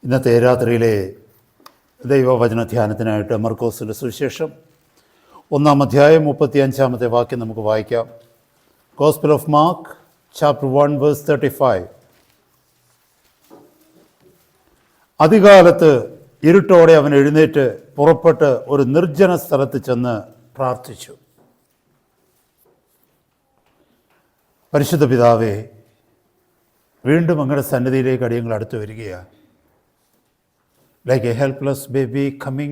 ഇന്നത്തെ രാത്രിയിലെ ദൈവവചന ധ്യാനത്തിനായിട്ട് മർക്കോസിൻ്റെ സുവിശേഷം 1-ാം അധ്യായം 35-ാമത്തെ വാക്യം നമുക്ക് വായിക്കാം. Gospel of Mark chapter 1 verse 35. അതികാലത്ത് ഇരുട്ടോടെ അവൻ എഴുന്നേറ്റ് പുറപ്പെട്ട് ഒരു നിർജ്ജന സ്ഥലത്ത് ചെന്ന് പ്രാർത്ഥിച്ചു. പരിശുദ്ധ പിതാവേ, വീണ്ടും അങ്ങയുടെ സന്നിധിയിലേക്ക് അടിയങ്ങൾ അടുത്തു വരികയാണ്. Like a helpless baby coming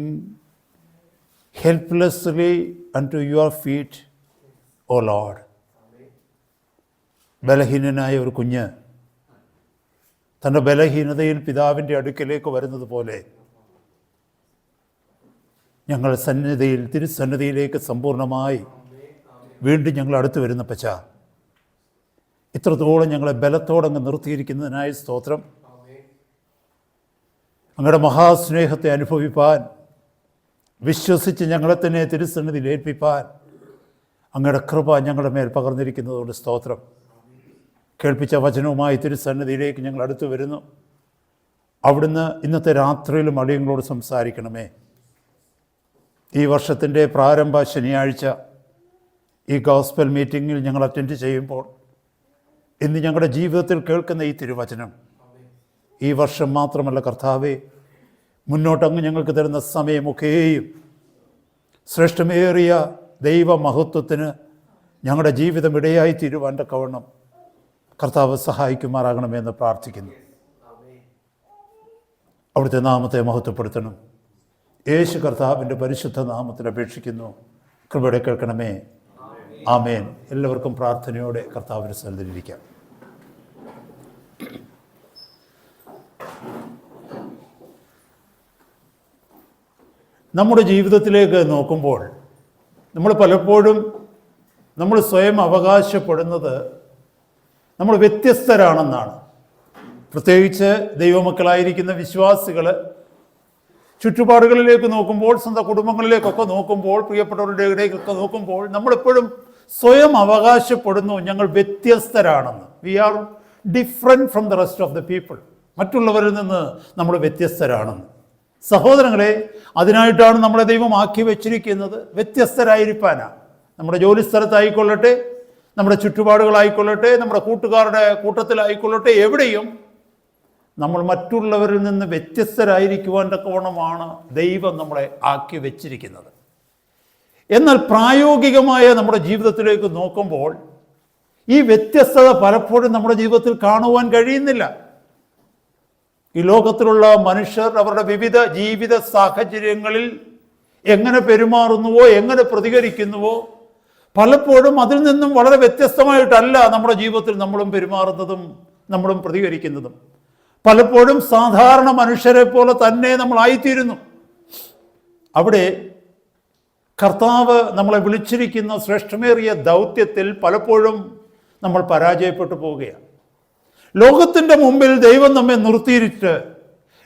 helplessly unto your feet, O Lord. ബലഹീനനായ ഒരു കുഞ്ഞ് തൻ്റെ ബലഹീനതയിൽ പിതാവിൻ്റെ അടുക്കലേക്ക് വരുന്നത് പോലെ ഞങ്ങൾ തിരുസന്നിധിയിലേക്ക് സമ്പൂർണ്ണമായി വീണ്ടും ഞങ്ങൾ അടുത്ത് വരുന്ന പച്ച, ഇത്രത്തോളം ഞങ്ങളെ ബലത്തോടങ്ങ് നിർത്തിയിരിക്കുന്നതിനായി സ്തോത്രം. അങ്ങയുടെ മഹാസ്നേഹത്തെ അനുഭവിപ്പാൻ, വിശ്വസിച്ച് ഞങ്ങളെ തന്നെ തിരുസന്നിധിയിൽ ഏൽപ്പിപ്പാൻ അങ്ങയുടെ കൃപ ഞങ്ങളുടെ മേൽ പകർന്നിരിക്കുന്നതുകൊണ്ട് സ്തോത്രം. കേൾപ്പിച്ച വചനവുമായി തിരുസന്നിധിയിലേക്ക് ഞങ്ങൾ അടുത്തു വരുന്നു. അവിടുന്ന് ഇന്നത്തെ രാത്രിയിലും അടിയങ്ങളോട് സംസാരിക്കണമേ. ഈ വർഷത്തിൻ്റെ പ്രാരംഭ ശനിയാഴ്ച ഈ ഗോസ്പൽ മീറ്റിങ്ങിൽ ഞങ്ങൾ അറ്റൻഡ് ചെയ്യുമ്പോൾ ഇന്ന് ഞങ്ങളുടെ ജീവിതത്തിൽ കേൾക്കുന്ന ഈ തിരുവചനം ഈ വർഷം മാത്രമല്ല കർത്താവേ, മുന്നോട്ടങ്ങ് ഞങ്ങൾക്ക് തരുന്ന സമയമൊക്കെയും ശ്രേഷ്ഠമേറിയ ദൈവമഹത്വത്തിന് ഞങ്ങളുടെ ജീവിതം ഇടയായി തീരുവാൻ തക്കവണ്ണം കർത്താവ് സഹായിക്കുമാറാകണമെന്ന് പ്രാർത്ഥിക്കുന്നു. അവിടുത്തെ നാമത്തെ മഹത്വപ്പെടുത്തണം. യേശു കർത്താവിൻ്റെ പരിശുദ്ധ നാമത്തിൽ അപേക്ഷിക്കുന്നു. കൃപയുടെ കേൾക്കണമേ. ആമേൻ. എല്ലാവർക്കും പ്രാർത്ഥനയോടെ കർത്താവിൻ്റെ സന്നിധിയിലിരിക്കാം. നമ്മുടെ ജീവിതത്തിലേക്ക് നോക്കുമ്പോൾ നമ്മൾ പലപ്പോഴും നമ്മൾ സ്വയം അവകാശപ്പെടുന്നത് നമ്മൾ വ്യത്യസ്തരാണെന്നാണ്. പ്രത്യേകിച്ച് ദൈവമക്കളായിരിക്കുന്ന വിശ്വാസികൾ ചുറ്റുപാടുകളിലേക്ക് നോക്കുമ്പോൾ, സ്വന്തം കുടുംബങ്ങളിലേക്കൊക്കെ നോക്കുമ്പോൾ, പ്രിയപ്പെട്ടവരുടെ ഇടയിലൊക്കെ നോക്കുമ്പോൾ നമ്മളെപ്പോഴും സ്വയം അവകാശപ്പെടുന്നു ഞങ്ങൾ വ്യത്യസ്തരാണെന്ന്. We are different from the rest of the people. മറ്റുള്ളവരിൽ നിന്ന് നമ്മൾ വ്യത്യസ്തരാണെന്ന്. സഹോദരങ്ങളെ, അതിനായിട്ടാണ് നമ്മളെ ദൈവം ആക്കി വെച്ചിരിക്കുന്നത്. വ്യത്യസ്തരായിരിക്കാനാണ്. നമ്മുടെ ജോലിസ്ഥലത്തായിക്കൊള്ളട്ടെ, നമ്മുടെ ചുറ്റുപാടുകളായിക്കൊള്ളട്ടെ, നമ്മുടെ കൂട്ടുകാരുടെ കൂട്ടത്തിലായിക്കൊള്ളട്ടെ, എവിടെയും നമ്മൾ മറ്റുള്ളവരിൽ നിന്ന് വ്യത്യസ്തരായിരിക്കുവാൻ തക്കവണ്ണമാണ് ദൈവം നമ്മളെ ആക്കി വെച്ചിരിക്കുന്നത്. എന്നാൽ പ്രായോഗികമായ നമ്മുടെ ജീവിതത്തിലേക്ക് നോക്കുമ്പോൾ ഈ വ്യത്യസ്തത പലപ്പോഴും നമ്മുടെ ജീവിതത്തിൽ കാണുവാൻ കഴിയുന്നില്ല. ഈ ലോകത്തിലുള്ള മനുഷ്യർ അവരുടെ വിവിധ ജീവിത സാഹചര്യങ്ങളിൽ എങ്ങനെ പെരുമാറുന്നുവോ, എങ്ങനെ പ്രതികരിക്കുന്നുവോ, പലപ്പോഴും അതിൽ നിന്നും വളരെ വ്യത്യസ്തമായിട്ടല്ല നമ്മുടെ ജീവിതത്തിൽ നമ്മളും പെരുമാറുന്നതും നമ്മളും പ്രതികരിക്കുന്നതും. പലപ്പോഴും സാധാരണ മനുഷ്യരെ പോലെ തന്നെ നമ്മളായിത്തീരുന്നു. അവിടെ കർത്താവ് നമ്മളെ വിളിച്ചിരിക്കുന്ന ശ്രേഷ്ഠമേറിയ ദൗത്യത്തിൽ പലപ്പോഴും നമ്മൾ പരാജയപ്പെട്ടു പോവുകയാണ്. ലോകത്തിൻ്റെ മുമ്പിൽ ദൈവം നമ്മെ നിർത്തിയിട്ട്,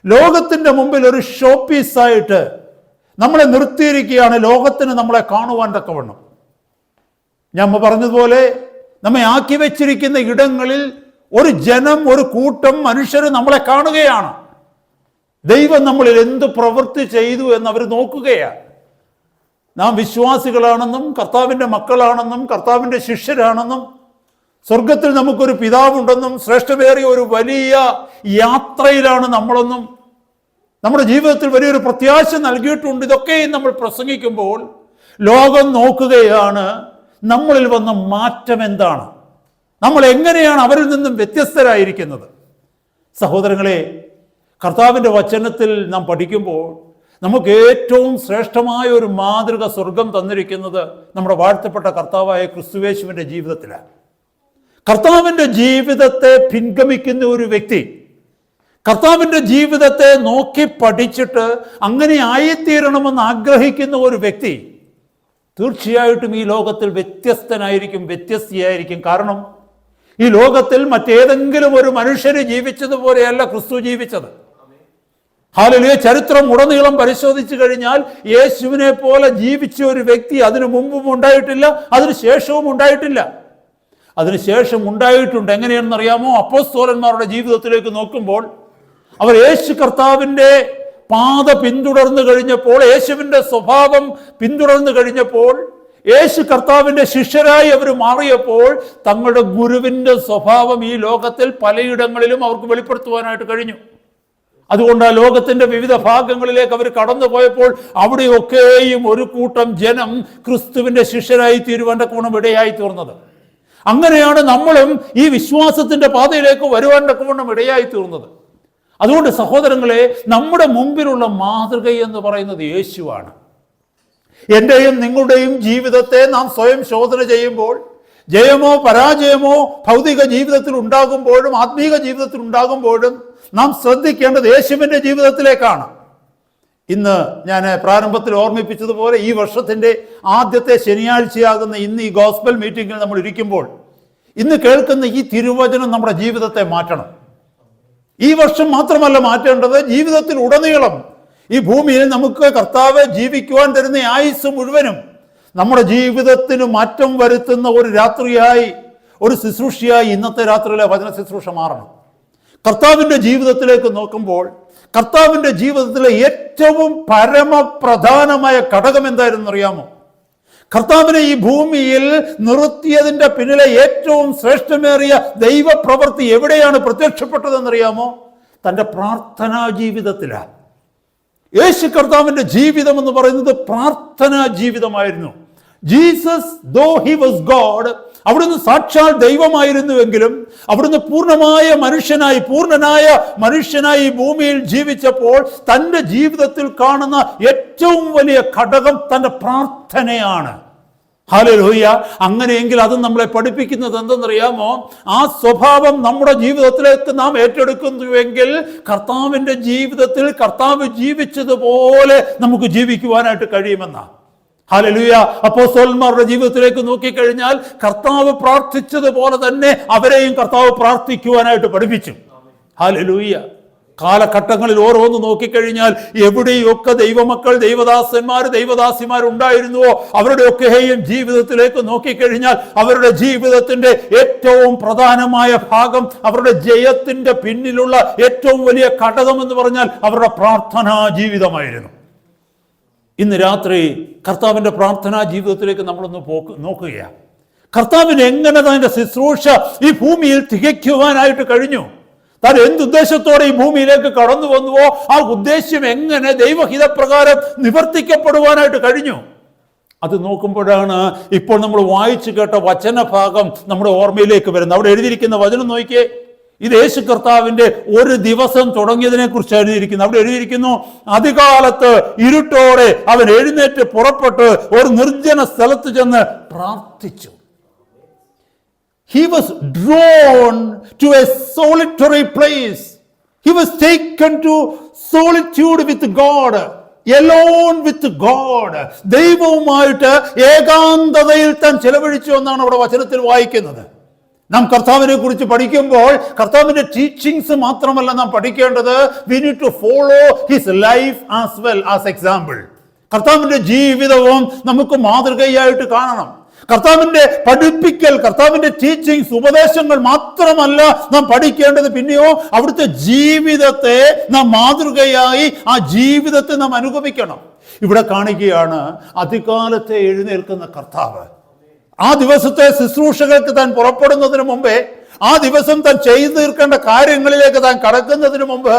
ലോകത്തിൻ്റെ മുമ്പിൽ ഒരു ഷോ പീസായിട്ട് നമ്മളെ നിർത്തിയിരിക്കുകയാണ്, ലോകത്തിന് നമ്മളെ കാണുവാൻ തക്കവണ്ണം. ഞാൻ പറഞ്ഞതുപോലെ നമ്മെ ആക്കി വെച്ചിരിക്കുന്ന ഇടങ്ങളിൽ ഒരു ജനം, ഒരു കൂട്ടം മനുഷ്യർ നമ്മളെ കാണുകയാണ്. ദൈവം നമ്മളിൽ എന്ത് പ്രവൃത്തി ചെയ്തു എന്നവർ നോക്കുകയാണ്. നാം വിശ്വാസികളാണെന്നും കർത്താവിൻ്റെ മക്കളാണെന്നും കർത്താവിൻ്റെ ശിഷ്യരാണെന്നും സ്വർഗത്തിൽ നമുക്കൊരു പിതാവുണ്ടെന്നും ശ്രേഷ്ഠമേറിയ ഒരു വലിയ യാത്രയിലാണ് നമ്മളെന്നും നമ്മുടെ ജീവിതത്തിൽ വലിയൊരു പ്രത്യാശ നൽകിയിട്ടുണ്ട്. ഇതൊക്കെയും നമ്മൾ പ്രസംഗിക്കുമ്പോൾ ലോകം നോക്കുകയാണ് നമ്മളിൽ വന്ന മാറ്റം എന്താണ്, നമ്മൾ എങ്ങനെയാണ് അവരിൽ നിന്നും വ്യത്യസ്തരായിരിക്കുന്നത്. സഹോദരങ്ങളെ, കർത്താവിൻ്റെ വചനത്തിൽ നാം പഠിക്കുമ്പോൾ നമുക്ക് ഏറ്റവും ശ്രേഷ്ഠമായ ഒരു മാതൃക സ്വർഗം തന്നിരിക്കുന്നത് നമ്മുടെ വാഴ്ത്തപ്പെട്ട കർത്താവായ ക്രിസ്തുയേശുവിൻ്റെ ജീവിതത്തിലാണ്. കർത്താവിൻ്റെ ജീവിതത്തെ പിൻഗമിക്കുന്ന ഒരു വ്യക്തി, കർത്താവിൻ്റെ ജീവിതത്തെ നോക്കി പഠിച്ചിട്ട് അങ്ങനെ ആയിത്തീരണമെന്ന് ആഗ്രഹിക്കുന്ന ഒരു വ്യക്തി തീർച്ചയായിട്ടും ഈ ലോകത്തിൽ വ്യത്യസ്തനായിരിക്കും, വ്യത്യസ്തയായിരിക്കും. കാരണം ഈ ലോകത്തിൽ മറ്റേതെങ്കിലും ഒരു മനുഷ്യന് ജീവിച്ചതുപോലെയല്ല ക്രിസ്തു ജീവിച്ചത്. ഹല്ലേലൂയ. ചരിത്രം ഉടനീളം പരിശോധിച്ചു കഴിഞ്ഞാൽ യേശുവിനെ പോലെ ജീവിച്ച ഒരു വ്യക്തി അതിനു മുമ്പും ഉണ്ടായിട്ടില്ല, അതിനു ശേഷവും ഉണ്ടായിട്ടില്ല. അതിനുശേഷം ഉണ്ടായിട്ടുണ്ട്. എങ്ങനെയാണെന്നറിയാമോ? അപ്പോസ്തലന്മാരുടെ ജീവിതത്തിലേക്ക് നോക്കുമ്പോൾ അവർ യേശു കർത്താവിൻ്റെ പാത പിന്തുടർന്നു കഴിഞ്ഞപ്പോൾ, യേശുവിൻ്റെ സ്വഭാവം പിന്തുടർന്നു കഴിഞ്ഞപ്പോൾ, യേശു കർത്താവിൻ്റെ ശിഷ്യരായി അവർ മാറിയപ്പോൾ തങ്ങളുടെ ഗുരുവിൻ്റെ സ്വഭാവം ഈ ലോകത്തിൽ പലയിടങ്ങളിലും അവർക്ക് വെളിപ്പെടുത്തുവാനായിട്ട് കഴിഞ്ഞു. അതുകൊണ്ട് ആ ലോകത്തിന്റെ വിവിധ ഭാഗങ്ങളിലേക്ക് അവർ കടന്നു പോയപ്പോൾ അവിടെയൊക്കെയും ഒരു കൂട്ടം ജനം ക്രിസ്തുവിന്റെ ശിഷ്യരായി തീരുവാൻ തക്കവണ്ണം ഇടയായി തീർന്നത്. അങ്ങനെയാണ് നമ്മളും ഈ വിശ്വാസത്തിന്റെ പാതയിലേക്ക് വരുവാൻ തക്കവണ്ണം ഇടയായി തീർന്നത്. അതുകൊണ്ട് സഹോദരങ്ങളെ, നമ്മുടെ മുമ്പിലുള്ള മാതൃക എന്ന് പറയുന്നത് യേശുവാണ്. എൻ്റെയും നിങ്ങളുടെയും ജീവിതത്തെ നാം സ്വയം ശോധന ചെയ്യുമ്പോൾ, ജയമോ പരാജയമോ ഭൗതിക ജീവിതത്തിൽ ഉണ്ടാകുമ്പോഴും ആത്മീക ജീവിതത്തിൽ ഉണ്ടാകുമ്പോഴും നാം ശ്രദ്ധിക്കേണ്ടത് യേശുവിൻ്റെ ജീവിതത്തിലേക്കാണ്. ഇന്ന് ഞാൻ പ്രാരംഭത്തിൽ ഓർമ്മിപ്പിച്ചതുപോലെ ഈ വർഷത്തിൻ്റെ ആദ്യത്തെ ശനിയാഴ്ചയാകുന്ന ഇന്ന് ഈ ഗോസ്പൽ മീറ്റിങ്ങിൽ നമ്മൾ ഇരിക്കുമ്പോൾ ഇന്ന് കേൾക്കുന്ന ഈ തിരുവചനം നമ്മുടെ ജീവിതത്തെ മാറ്റണം. ഈ വർഷം മാത്രമല്ല മാറ്റേണ്ടത്, ജീവിതത്തിൽ ഉടനീളം ഈ ഭൂമിയിൽ നമുക്ക് കർത്താവ് ജീവിക്കുവാൻ തരുന്ന ആയുസ് മുഴുവനും നമ്മുടെ ജീവിതത്തിന് മാറ്റം വരുത്തുന്ന ഒരു രാത്രിയായി, ഒരു ശുശ്രൂഷയായി ഇന്നത്തെ രാത്രിയിലെ വചന ശുശ്രൂഷ മാറണം. കർത്താവിൻ്റെ ജീവിതത്തിലേക്ക് നോക്കുമ്പോൾ കർത്താവിൻ്റെ ജീവിതത്തിലെ ഏറ്റവും പരമപ്രധാനമായ ഘടകം എന്തായിരുന്നു അറിയാമോ? കർത്താവിനെ ഈ ഭൂമിയിൽ നിർത്തിയതിൻ്റെ പിന്നിലെ ഏറ്റവും ശ്രേഷ്ഠമേറിയ ദൈവപ്രവൃത്തി എവിടെയാണ് പ്രത്യക്ഷപ്പെട്ടതെന്നറിയാമോ? തൻ്റെ പ്രാർത്ഥനാ ജീവിതത്തിലാണ്. യേശു കർത്താവിൻ്റെ ജീവിതം എന്ന് പറയുന്നത് പ്രാർത്ഥനാ ജീവിതമായിരുന്നു. Jesus though he was God, അവിടുന്ന് സാക്ഷാൽ ദൈവമായിരുന്നുവെങ്കിലും അവിടുന്ന് പൂർണ്ണനായ മനുഷ്യനായി ഭൂമിയിൽ ജീവിച്ചപ്പോൾ തൻ്റെ ജീവിതത്തിൽ കാണുന്ന ഏറ്റവും വലിയ ഘടകം തൻ്റെ പ്രാർത്ഥനയാണ്. ഹല്ലേലൂയ. അങ്ങനെയെങ്കിൽ അത് നമ്മളെ പഠിപ്പിക്കുന്നത് എന്തെന്നറിയാമോ? ആ സ്വഭാവം നമ്മുടെ ജീവിതത്തിലേക്ക് നാം ഏറ്റെടുക്കുന്നുവെങ്കിൽ കർത്താവിൻ്റെ ജീവിതത്തിൽ കർത്താവ് ജീവിച്ചതുപോലെ നമുക്ക് ജീവിക്കുവാനായിട്ട് കഴിയുമെന്നാണ്. ഹല്ലേലൂയ. അപ്പോസ്തലന്മാരുടെ ജീവിതത്തിലേക്ക് നോക്കിക്കഴിഞ്ഞാൽ കർത്താവ് പ്രാർത്ഥിച്ചതുപോലെ തന്നെ അവരെയും കർത്താവ് പ്രാർത്ഥിക്കുവാനായിട്ട് പഠിപ്പിച്ചു. ഹല്ലേലൂയ. കാലഘട്ടങ്ങളിൽ ഓരോന്ന് നോക്കിക്കഴിഞ്ഞാൽ എവിടെയൊക്കെ ദൈവമക്കൾ, ദൈവദാസിമാർ ഉണ്ടായിരുന്നുവോ അവരുടെയൊക്കെയും ജീവിതത്തിലേക്ക് നോക്കിക്കഴിഞ്ഞാൽ അവരുടെ ജീവിതത്തിന്റെ ഏറ്റവും പ്രധാനമായ ഭാഗം, അവരുടെ ജയത്തിന്റെ പിന്നിലുള്ള ഏറ്റവും വലിയ ഘടകം എന്ന് പറഞ്ഞാൽ അവരുടെ പ്രാർത്ഥനാ ജീവിതമായിരുന്നു. ഇന്ന് രാത്രി കർത്താവിൻ്റെ പ്രാർത്ഥനാ ജീവിതത്തിലേക്ക് നമ്മളൊന്ന് നോക്കുകയാണ്. കർത്താവിന് എങ്ങനെ തന്റെ ശുശ്രൂഷ ഈ ഭൂമിയിൽ തികയ്ക്കുവാനായിട്ട് കഴിഞ്ഞു? താൻ എന്തുദ്ദേശത്തോടെ ഈ ഭൂമിയിലേക്ക് കടന്നു വന്നുവോ ആ ഉദ്ദേശ്യം എങ്ങനെ ദൈവഹിതപ്രകാരം നിവർത്തിക്കപ്പെടുവാനായിട്ട് കഴിഞ്ഞു? അത് നോക്കുമ്പോഴാണ് ഇപ്പോൾ നമ്മൾ വായിച്ചു കേട്ട വചനഭാഗം നമ്മുടെ ഓർമ്മയിലേക്ക് വരുന്നത്. അവിടെ എഴുതിയിരിക്കുന്ന വചനം നോക്കിയേ. ഇത് യേശു കർത്താവിൻ്റെ ഒരു ദിവസം തുടങ്ങിയതിനെ കുറിച്ച് എഴുതിയിരിക്കുന്നു. അവിടെ എഴുതിയിരിക്കുന്നു, അതികാലത്ത് ഇരുട്ടോടെ അവൻ എഴുന്നേറ്റ് പുറപ്പെട്ട് ഒരു നിർജ്ജന സ്ഥലത്ത് ചെന്ന് പ്രാർത്ഥിച്ചു. He was drawn to a solitary place. He was taken to solitude with God, alone with God. ദൈവവുമായിട്ട് ഏകാന്തതയിൽ താൻ ചെലവഴിച്ചു എന്നാണ് അവിടെ വചനത്തിൽ വായിക്കുന്നത്. നാം കർത്താവിനെ കുറിച്ച് പഠിക്കുമ്പോൾ കർത്താവിന്റെ ടീച്ചിങ്സ് മാത്രമല്ല നാം പഠിക്കേണ്ടത്, we need to follow his life as well as example. കർത്താവിന്റെ ജീവിതവും നമുക്ക് മാതൃകയായിട്ട് കാണണം. കർത്താവിന്റെ പഠിപ്പിക്കൽ, കർത്താവിന്റെ ടീച്ചിങ്സ്, ഉപദേശങ്ങൾ മാത്രമല്ല നാം പഠിക്കേണ്ടത്, പിന്നെയോ അവിടുത്തെ ജീവിതത്തെ നാം മാതൃകയായി ആ ജീവിതത്തെ നാം അനുഗമിക്കണം. ഇവിടെ കാണുകയാണ് അതികാലത്തെ എഴുന്നേൽക്കുന്ന കർത്താവ്. ആ ദിവസത്തെ ശുശ്രൂഷകൾക്ക് താൻ പുറപ്പെടുന്നതിന് മുമ്പേ, ആ ദിവസം താൻ ചെയ്തു തീർക്കേണ്ട കാര്യങ്ങളിലേക്ക് താൻ കടക്കുന്നതിന് മുമ്പ്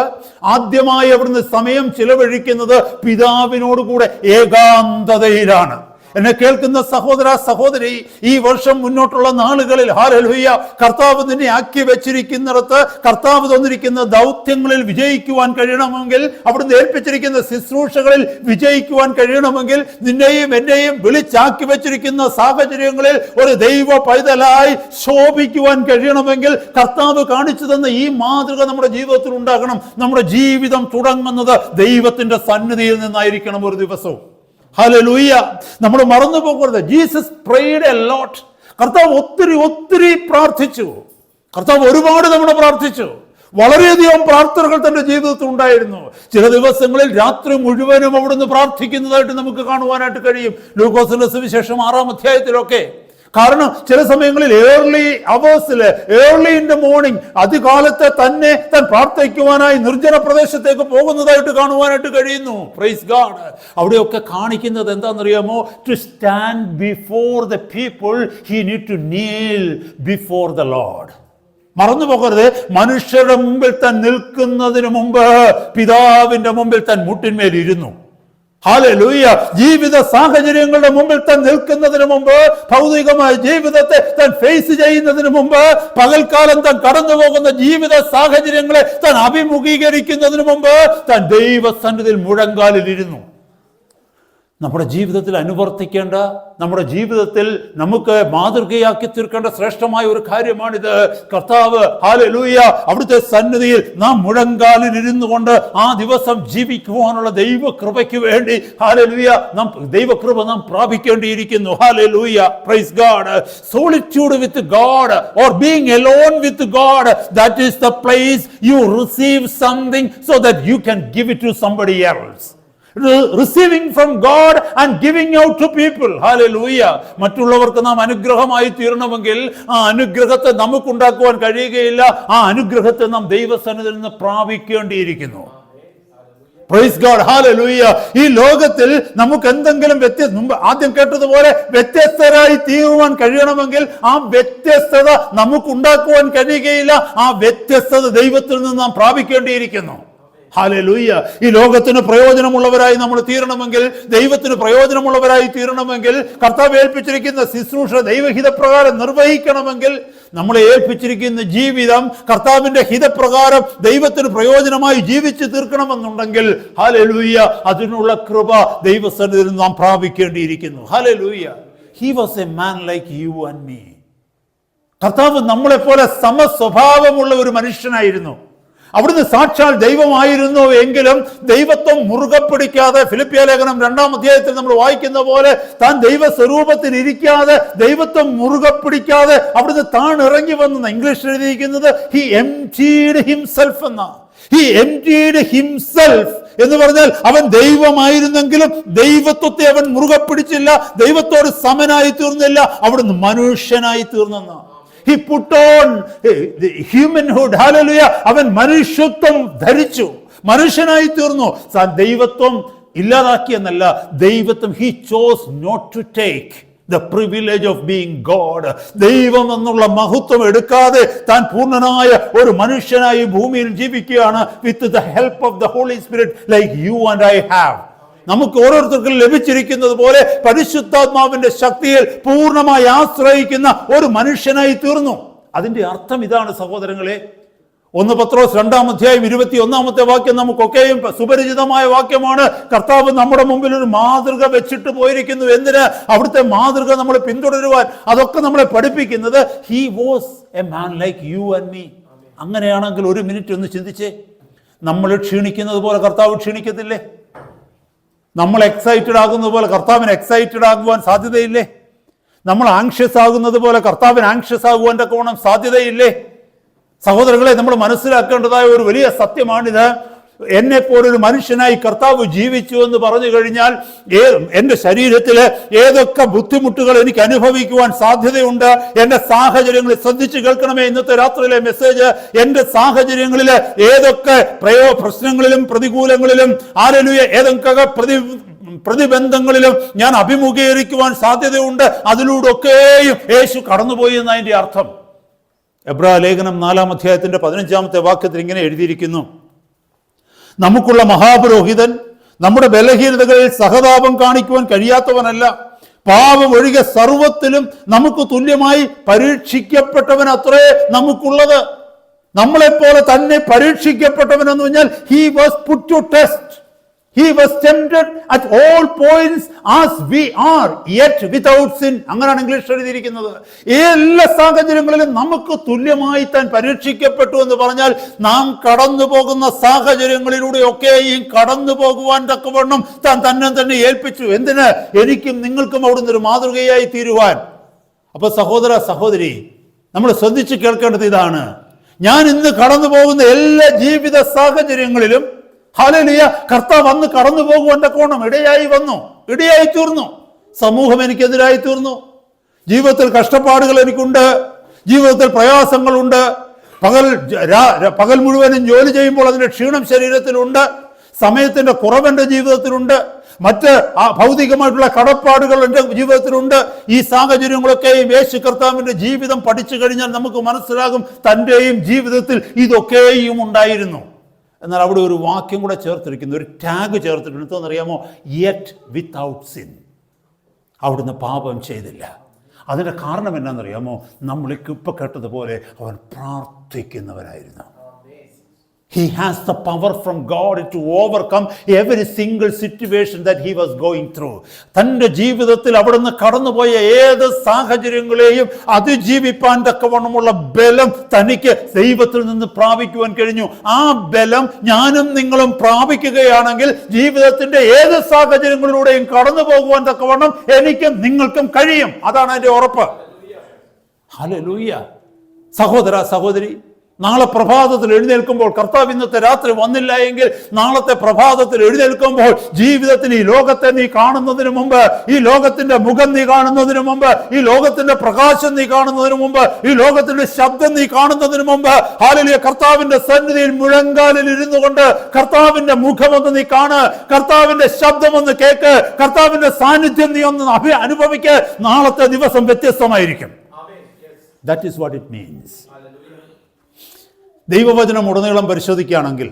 ആദ്യമായി അവിടുന്ന് സമയം ചിലവഴിക്കുന്നത് പിതാവിനോടുകൂടെ ഏകാന്തതയിലാണ്. എന്നെ കേൾക്കുന്ന സഹോദര സഹോദരി, ഈ വർഷം മുന്നോട്ടുള്ള നാളുകളിൽ ഹല്ലേലൂയ, കർത്താവ് നിന്നെ ആക്കി വെച്ചിരിക്കുന്നിടത്ത്, കർത്താവ് തന്നിരിക്കുന്ന ദൗത്യങ്ങളിൽ വിജയിക്കുവാൻ കഴിയണമെങ്കിൽ, അവിടുന്ന് ഏൽപ്പിച്ചിരിക്കുന്ന ശുശ്രൂഷകളിൽ വിജയിക്കുവാൻ കഴിയണമെങ്കിൽ, നിന്നെയും എന്നെയും വിളിച്ചാക്കി വെച്ചിരിക്കുന്ന സാഹചര്യങ്ങളിൽ ഒരു ദൈവ പൈതലായി ശോഭിക്കുവാൻ കഴിയണമെങ്കിൽ കർത്താവ് കാണിച്ചു തന്ന ഈ മാതൃക നമ്മുടെ ജീവിതത്തിൽ ഉണ്ടാകണം. നമ്മുടെ ജീവിതം തുടങ്ങുന്നത് ദൈവത്തിന്റെ സന്നിധിയിൽ നിന്നായിരിക്കണം ഒരു ദിവസവും. ഹല്ലേലൂയ. നമ്മൾ മറന്നു പോകരുത്, ജീസസ് പ്രേയ്ഡ് എ ലോട്ട്. കർത്താവ് ഒത്തിരി പ്രാർത്ഥിച്ചു. കർത്താവ് ഒരുപാട് തവണ പ്രാർത്ഥിച്ചു. വളരെയധികം പ്രാർത്ഥനകൾ തന്റെ ജീവിതത്തിൽ ഉണ്ടായിരുന്നു. ചില ദിവസങ്ങളിൽ രാത്രി മുഴുവനും അവിടുന്ന് പ്രാർത്ഥിക്കുന്നതായിട്ട് നമുക്ക് കാണുവാനായിട്ട് കഴിയും. ലൂക്കോസിന്റെ സുവിശേഷം 6-ാം അധ്യായത്തിലൊക്കെ കാരണം ചില സമയങ്ങളിൽ ഏർലി ഇൻ ദ മോർണിംഗ്, അതികാലത്തെ തന്നെ താൻ പ്രാർത്ഥിക്കുവാനായി നിർജ്ജന പ്രദേശത്തേക്ക് പോകുന്നതായിട്ട് കാണുവാനായിട്ട് കഴിയുന്നു. Praise God. അവിടെയൊക്കെ കാണിക്കുന്നത് എന്താണെന്നറിയാമോ? To stand before the people he need to kneel before the Lord. മറന്നു പോകരുത്, മനുഷ്യരുടെ മുമ്പിൽ താൻ നിൽക്കുന്നതിന് മുമ്പ് പിതാവിന്റെ മുമ്പിൽ താൻ മുട്ടിന്മേൽ ഇരുന്നു. ഹല്ലേലൂയ. ജീവിത സാഹചര്യങ്ങളുടെ മുമ്പിൽ താൻ നിൽക്കുന്നതിന് മുമ്പ്, ഭൗതികമായ ജീവിതത്തെ താൻ ഫേസ് ചെയ്യുന്നതിന് മുമ്പ്, പകൽക്കാലം താൻ കടന്നു പോകുന്ന ജീവിത സാഹചര്യങ്ങളെ താൻ അഭിമുഖീകരിക്കുന്നതിന് മുമ്പ് താൻ ദൈവസന്നിധിയിൽ മുഴങ്കാലിലിരുന്നു. നമ്മുടെ ജീവിതത്തിൽ അനുവർത്തിക്കേണ്ട, നമ്മുടെ ജീവിതത്തിൽ നമുക്ക് മാതൃകയാക്കി തീർക്കേണ്ട ശ്രേഷ്ഠമായ ഒരു കാര്യമാണിത്. കർത്താവ് ഹല്ലേലൂയ അവിടുത്തെ സന്നിധിയിൽ നാം മുഴങ്കാലിൽ ഇരുന്നു കൊണ്ട് ആ ദിവസം ജീവിക്കുവാനുള്ള ദൈവകൃപയ്ക്ക് വേണ്ടി ഹല്ലേലൂയ ദൈവകൃപ നാം പ്രാപിക്കേണ്ടിയിരിക്കുന്നു. Hallelujah. Praise God. Solitude with God or being alone with God, that is the place you receive something so that you can give it to somebody else. Receiving from God and giving out to people. Hallelujah. മറ്റുള്ളവർക്ക് നാം അനുഗ്രഹമായി തീരണമെങ്കിൽ ആ അനുഗ്രഹത്തെ നമുക്കുണ്ടാക്കുവാൻ കഴിയുകയില്ല. ആ അനുഗ്രഹത്തെ നാം ദൈവസന്നിധിയിൽ നിന്ന് പ്രാപിക്കേണ്ടിയിരിക്കുന്നു. Price God. ഹല്ലേലൂയ. ഈ ലോകത്തിൽ നമുക്ക് എന്തെങ്കിലും മുമ്പ് ആദ്യം കേട്ടതുപോലെ വ്യത്യസ്തരായി തീരുവാൻ കഴിയണമെങ്കിൽ ആ വ്യത്യസ്തത നമുക്കുണ്ടാക്കുവാൻ കഴിയുകയില്ല. ആ വ്യത്യസ്തത ദൈവത്തിൽ നിന്ന് നാം പ്രാപിക്കേണ്ടിയിരിക്കുന്നു. ഹല്ലേലൂയ. ഈ ലോകത്തിന് പ്രയോജനമുള്ളവരായി നമ്മൾ തീരണമെങ്കിൽ, ദൈവത്തിന് പ്രയോജനമുള്ളവരായി തീരണമെങ്കിൽ, കർത്താവ് ഏൽപ്പിച്ചിരിക്കുന്ന ശുശ്രൂഷ ദൈവഹിതപ്രകാരം നിർവഹിക്കണമെങ്കിൽ, നമ്മളെ ഏൽപ്പിച്ചിരിക്കുന്ന ജീവിതം കർത്താവിന്റെ ഹിതപ്രകാരം ദൈവത്തിന് പ്രയോജനമായി ജീവിച്ചു തീർക്കണമെന്നുണ്ടെങ്കിൽ ഹല്ലേലൂയ അതിനുള്ള കൃപ ദൈവസന്നിധിയിൽ നാം പ്രാപിക്കേണ്ടിയിരിക്കുന്നു. Hallelujah. He was a man like you and me. കർത്താവ് നമ്മളെപ്പോലെ സമസ്വഭാവമുള്ള ഒരു മനുഷ്യനായിരുന്നു. അവിടുന്ന് സാക്ഷാൽ ദൈവമായിരുന്നു എങ്കിലും ദൈവത്വം മുറുകെ പിടിക്കാതെ, ഫിലിപ്പിയ ലേഖനം 2-ാം അധ്യായത്തിൽ നമ്മൾ വായിക്കുന്ന പോലെ, താൻ ദൈവ സ്വരൂപത്തിൽ ഇരിക്കാതെ, ദൈവത്വം മുറുകെ പിടിക്കാതെ അവിടുന്ന് താൻ ഇറങ്ങി വന്ന, ഇംഗ്ലീഷിൽ എഴുതിയിരിക്കുന്നത് ഹി എംപ്റ്റീഡ് ഹിംസെൽഫ് എന്ന. ഹി എംപ്റ്റീഡ് ഹിംസെൽഫ് എന്ന് പറഞ്ഞാൽ അവൻ ദൈവമായിരുന്നെങ്കിലും ദൈവത്വത്തെ അവൻ മുറുകെ പിടിച്ചില്ല, ദൈവത്തോട് സമനായി തീർന്നില്ല, അവിടുന്ന് മനുഷ്യനായി തീർന്നെന്ന. He put on the humanhood. Hallelujah. അവൻ മനുഷ്യത്വം ധരിച്ചു, മനുഷ്യനായി തീർന്നു. ദൈവത്വം ഇല്ലാതാക്കിയെന്നല്ല, ദൈവത്വം he chose not to take the privilege of being God. ദൈവം എന്നുള്ള മഹത്വം എടുക്കാതെ താൻ പൂർണ്ണനായ ഒരു മനുഷ്യനായി ഭൂമിയിൽ ജീവിക്കുകയാണ്. with the help of the Holy Spirit like you and I have. നമുക്ക് ഓരോരുത്തർക്കും ലഭിച്ചിരിക്കുന്നത് പോലെ പരിശുദ്ധാത്മാവിന്റെ ശക്തിയിൽ പൂർണ്ണമായി ആശ്രയിക്കുന്ന ഒരു മനുഷ്യനായി തീർന്നു. അതിന്റെ അർത്ഥം ഇതാണ് സഹോദരങ്ങളെ. 1 പത്രോസ് 2-ാം അധ്യായം 21-ാമത്തെ വാക്യം നമുക്കൊക്കെയും സുപരിചിതമായ വാക്യമാണ്. കർത്താവ് നമ്മുടെ മുമ്പിൽ ഒരു മാതൃക വെച്ചിട്ട് പോയിരിക്കുന്നു. എന്തിന്? അവിടുത്തെ മാതൃക നമ്മൾ പിന്തുടരുവാൻ. അതൊക്കെ നമ്മളെ പഠിപ്പിക്കുന്നത് he was a man like you and me. അങ്ങനെയാണെങ്കിൽ ഒരു മിനിറ്റ് ഒന്ന് ചിന്തിച്ചേ. നമ്മൾ ക്ഷീണിക്കുന്നത് പോലെ കർത്താവ് ക്ഷീണിക്കത്തില്ലേ? നമ്മൾ എക്സൈറ്റഡ് ആകുന്നത് പോലെ കർത്താവിന് എക്സൈറ്റഡ് ആകുവാൻ സാധ്യതയില്ലേ? നമ്മൾ ആങ്ഷ്യസ് ആകുന്നത് പോലെ കർത്താവിന് ആങ്ഷ്യസ് ആകുവാൻ തക്കവണ്ണം സാധ്യതയില്ലേ? സഹോദരങ്ങളെ, നമ്മൾ മനസ്സിലാക്കേണ്ടതായ ഒരു വലിയ സത്യമാണിത്. എന്നെപ്പോലൊരു മനുഷ്യനായി കർത്താവ് ജീവിച്ചു എന്ന് പറഞ്ഞു കഴിഞ്ഞാൽ എൻ്റെ ശരീരത്തിൽ ഏതൊക്കെ ബുദ്ധിമുട്ടുകൾ എനിക്ക് അനുഭവിക്കുവാൻ സാധ്യതയുണ്ട്. എൻ്റെ സാഹചര്യങ്ങളിൽ ശ്രദ്ധിച്ചു കേൾക്കണമേ ഇന്നത്തെ രാത്രിയിലെ മെസ്സേജ്. എൻ്റെ സാഹചര്യങ്ങളിൽ ഏതൊക്കെ പ്രശ്നങ്ങളിലും പ്രതികൂലങ്ങളിലും ഏതൊക്കെ പ്രതിബന്ധങ്ങളിലും ഞാൻ അഭിമുഖീകരിക്കുവാൻ സാധ്യതയുണ്ട്. അതിലൂടെയൊക്കെയും യേശു കടന്നുപോയി എന്നതിൻ്റെ അർത്ഥം. എബ്രായ ലേഖനം 4-ാം അധ്യായത്തിന്റെ 15-ാമത്തെ വാക്യത്തിൽ ഇങ്ങനെ എഴുതിയിരിക്കുന്നു: നമുക്കുള്ള മഹാപുരോഹിതൻ നമ്മുടെ ബലഹീനതകളിൽ സഹതാപം കാണിക്കുവാൻ കഴിയാത്തവനല്ല, പാപം ഒഴികെ സർവത്തിലും നമുക്ക് തുല്യമായി പരീക്ഷിക്കപ്പെട്ടവൻ അത്രേ നമുക്കുള്ളത്. നമ്മളെപ്പോലെ തന്നെ പരീക്ഷിക്കപ്പെട്ടവൻ എന്ന് പറഞ്ഞാൽ he was put to test. He was tempted at all points as we are, yet without sin. അങ്ങനെയാണ് ഇംഗ്ലീഷിൽ എഴുതിയിരിക്കുന്നത്. എല്ലാ സാഹചര്യങ്ങളിലും നമുക്ക് തുല്യമായി താൻ പരീക്ഷിക്കപ്പെട്ടു എന്ന് പറഞ്ഞാൽ നാം കടന്നു പോകുന്ന സാഹചര്യങ്ങളിലൂടെയൊക്കെയും കടന്നു പോകുവാൻ തക്കവണ്ണം താൻ തന്നെ ഏൽപ്പിച്ചു. എന്തിന്? എനിക്കും നിങ്ങൾക്കും അവിടുന്ന് ഒരു മാതൃകയായി തീരുവാൻ. അപ്പൊ സഹോദര സഹോദരി, നമ്മൾ ശ്രദ്ധിച്ച് കേൾക്കേണ്ടത് ഇതാണ്. ഞാൻ ഇന്ന് കടന്നു പോകുന്ന എല്ലാ ജീവിത സാഹചര്യങ്ങളിലും ഹല്ലേലൂയ കർത്താവ് വന്ന് കടന്നു പോകുവാൻ തക്കവണ്ണം ഇടയായി തീർന്നു. സമൂഹം എനിക്കെതിരായി തീർന്നു, ജീവിതത്തിൽ കഷ്ടപ്പാടുകൾ എനിക്കുണ്ട്, ജീവിതത്തിൽ പ്രയാസങ്ങളുണ്ട്, പകൽ മുഴുവനും ജോലി ചെയ്യുമ്പോൾ അതിൻ്റെ ക്ഷീണം ശരീരത്തിലുണ്ട്, സമയത്തിൻ്റെ കുറവെൻ്റെ ജീവിതത്തിലുണ്ട്, മറ്റ് ഭൗതികമായിട്ടുള്ള കടപ്പാടുകൾ എൻ്റെ ജീവിതത്തിലുണ്ട്. ഈ സാഹചര്യങ്ങളൊക്കെയും യേശു കർത്താവിൻ്റെ ജീവിതം പഠിച്ചു കഴിഞ്ഞാൽ നമുക്ക് മനസ്സിലാകും തൻ്റെയും ജീവിതത്തിൽ ഇതൊക്കെയും ഉണ്ടായിരുന്നു. എന്നാൽ അവിടെ ഒരു വാക്യം കൂടെ ചേർത്തിരിക്കുന്നു, ഒരു ടാഗ് ചേർത്തിട്ടുണ്ട്. എന്താണെന്നറിയാമോ? Yet without sin. അവിടുന്ന് പാപം ചെയ്തില്ല. അതിൻ്റെ കാരണം എന്നാണെന്നറിയാമോ? നമ്മൾക്ക് ഇപ്പം കേട്ടതുപോലെ അവൻ പ്രാർത്ഥിക്കുന്നവരായിരുന്നു. He has the power from God to overcome every single situation that he was going through. തൻ്റെ ജീവിതത്തിൽ അവിടുന്ന് കടന്നുപോയ ഏത് സാഹചര്യങ്ങളെയും അതിജീവിപ്പാൻ തക്കവണ്ണമുള്ള ബലം തനിക്ക് ദൈവത്തിൽ നിന്ന് പ്രാപിക്കുവാൻ കഴിഞ്ഞു. ആ ബലം ഞാനും നിങ്ങളും പ്രാപിക്കുകയാണെങ്കിൽ ജീവിതത്തിൻ്റെ ഏത് സാഹചര്യങ്ങളിലൂടെയും കടന്നു പോകുവാൻ തക്കവണ്ണം എനിക്കും നിങ്ങൾക്കും കഴിയും. അതാണ് അതിൻ്റെ ഉറപ്പ്. ഹല്ലേലൂയ. സഹോദര സഹോദരി, നാളെ പ്രഭാതത്തിൽ എഴുന്നേൽക്കുമ്പോൾ, കർത്താവ് ഇന്നത്തെ രാത്രി വന്നില്ല എങ്കിൽ നാളത്തെ പ്രഭാതത്തിൽ എഴുന്നേൽക്കുമ്പോൾ ജീവിതത്തിൽ ഈ ലോകത്തെ നീ കാണുന്നതിന് മുമ്പ്, ഈ ലോകത്തിന്റെ മുഖം നീ കാണുന്നതിന് മുമ്പ്, ഈ ലോകത്തിന്റെ പ്രകാശം നീ കാണുന്നതിന് മുമ്പ്, ഈ ലോകത്തിന്റെ ശബ്ദം നീ കാണുന്നതിന് മുമ്പ്, ഹല്ലേലൂയ, കർത്താവിന്റെ സന്നിധിയിൽ മുഴങ്കാലിൽ ഇരുന്നു കൊണ്ട് കർത്താവിന്റെ മുഖമൊന്ന് നീ കാണ്, കർത്താവിന്റെ ശബ്ദമൊന്ന് കേക്ക്, കർത്താവിന്റെ സാന്നിധ്യം നീ ഒന്ന് അനുഭവിക്ക്. നാളത്തെ ദിവസം വ്യത്യസ്തമായിരിക്കും. That is what it means. ദൈവവചനം ഉടനീളം പരിശോധിക്കുകയാണെങ്കിൽ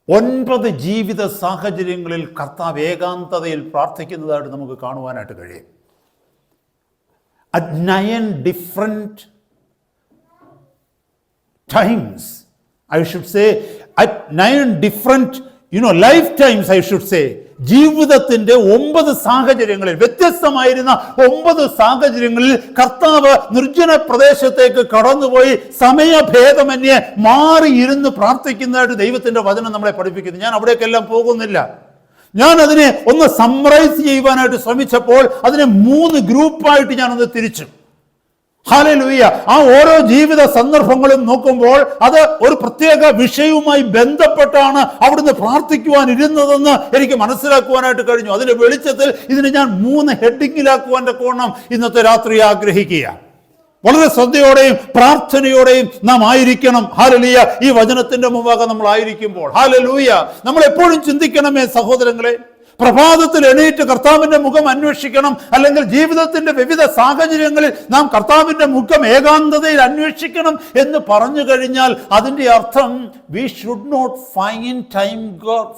9 ജീവിത സാഹചര്യങ്ങളിൽ കർത്താവ് ഏകാന്തതയിൽ പ്രാർത്ഥിക്കുന്നതായിട്ട് നമുക്ക് കാണുവാനായിട്ട് കഴിയും. At 9 different times, I should say, at 9 different, lifetimes, I should say. ജീവിതത്തിന്റെ 9 സാഹചര്യങ്ങളിൽ, വ്യത്യസ്തമായിരുന്ന 9 സാഹചര്യങ്ങളിൽ കർത്താവ് നിർജ്ജന പ്രദേശത്തേക്ക് കടന്നുപോയി സമയഭേദമന്യേ മാറി ഇരുന്ന് പ്രാർത്ഥിക്കുന്നതായിട്ട് ദൈവത്തിന്റെ വചനം നമ്മളെ പഠിപ്പിക്കുന്നു. ഞാൻ അവിടേക്കെല്ലാം പോകുന്നില്ല. ഞാൻ അതിനെ ഒന്ന് സമ്മറൈസ് ചെയ്യുവാനായിട്ട് ശ്രമിച്ചപ്പോൾ അതിനെ 3 ഗ്രൂപ്പായിട്ട് ഞാനൊന്ന് തിരിച്ചു. ഹല്ലേലൂയ. ആ ഓരോ ജീവിത സന്ദർഭങ്ങളും നോക്കുമ്പോൾ അത് ഒരു പ്രത്യേക വിഷയവുമായി ബന്ധപ്പെട്ടാണ് അവിടുന്ന് പ്രാർത്ഥിക്കുവാൻ ഇരുന്നതെന്ന് എനിക്ക് മനസ്സിലാക്കുവാനായിട്ട് കഴിഞ്ഞു. അതിന്റെ വെളിച്ചത്തിൽ ഇതിനെ ഞാൻ 3 ഹെഡിങ്ങിലാക്കുവാൻ തക്കവണ്ണം ഇന്നത്തെ രാത്രി ആഗ്രഹിക്കുക. വളരെ ശ്രദ്ധയോടെയും പ്രാർത്ഥനയോടെയും നാം ആയിരിക്കണം. ഹല്ലേലൂയ. ഈ വചനത്തിന്റെ മുമ്പാകെ നമ്മൾ ആയിരിക്കുമ്പോൾ, ഹല്ലേലൂയ, നമ്മൾ എപ്പോഴും ചിന്തിക്കണമേ സഹോദരങ്ങളെ, പ്രഭാതത്തിൽ എണീറ്റ് കർത്താവിന്റെ മുഖം അന്വേഷിക്കണം. അല്ലെങ്കിൽ ജീവിതത്തിന്റെ വിവിധ സാഹചര്യങ്ങളിൽ നാം കർത്താവിന്റെ മുഖം ഏകാന്തതയിൽ അന്വേഷിക്കണം എന്ന് പറഞ്ഞു കഴിഞ്ഞാൽ അതിൻ്റെ അർത്ഥം we should not find time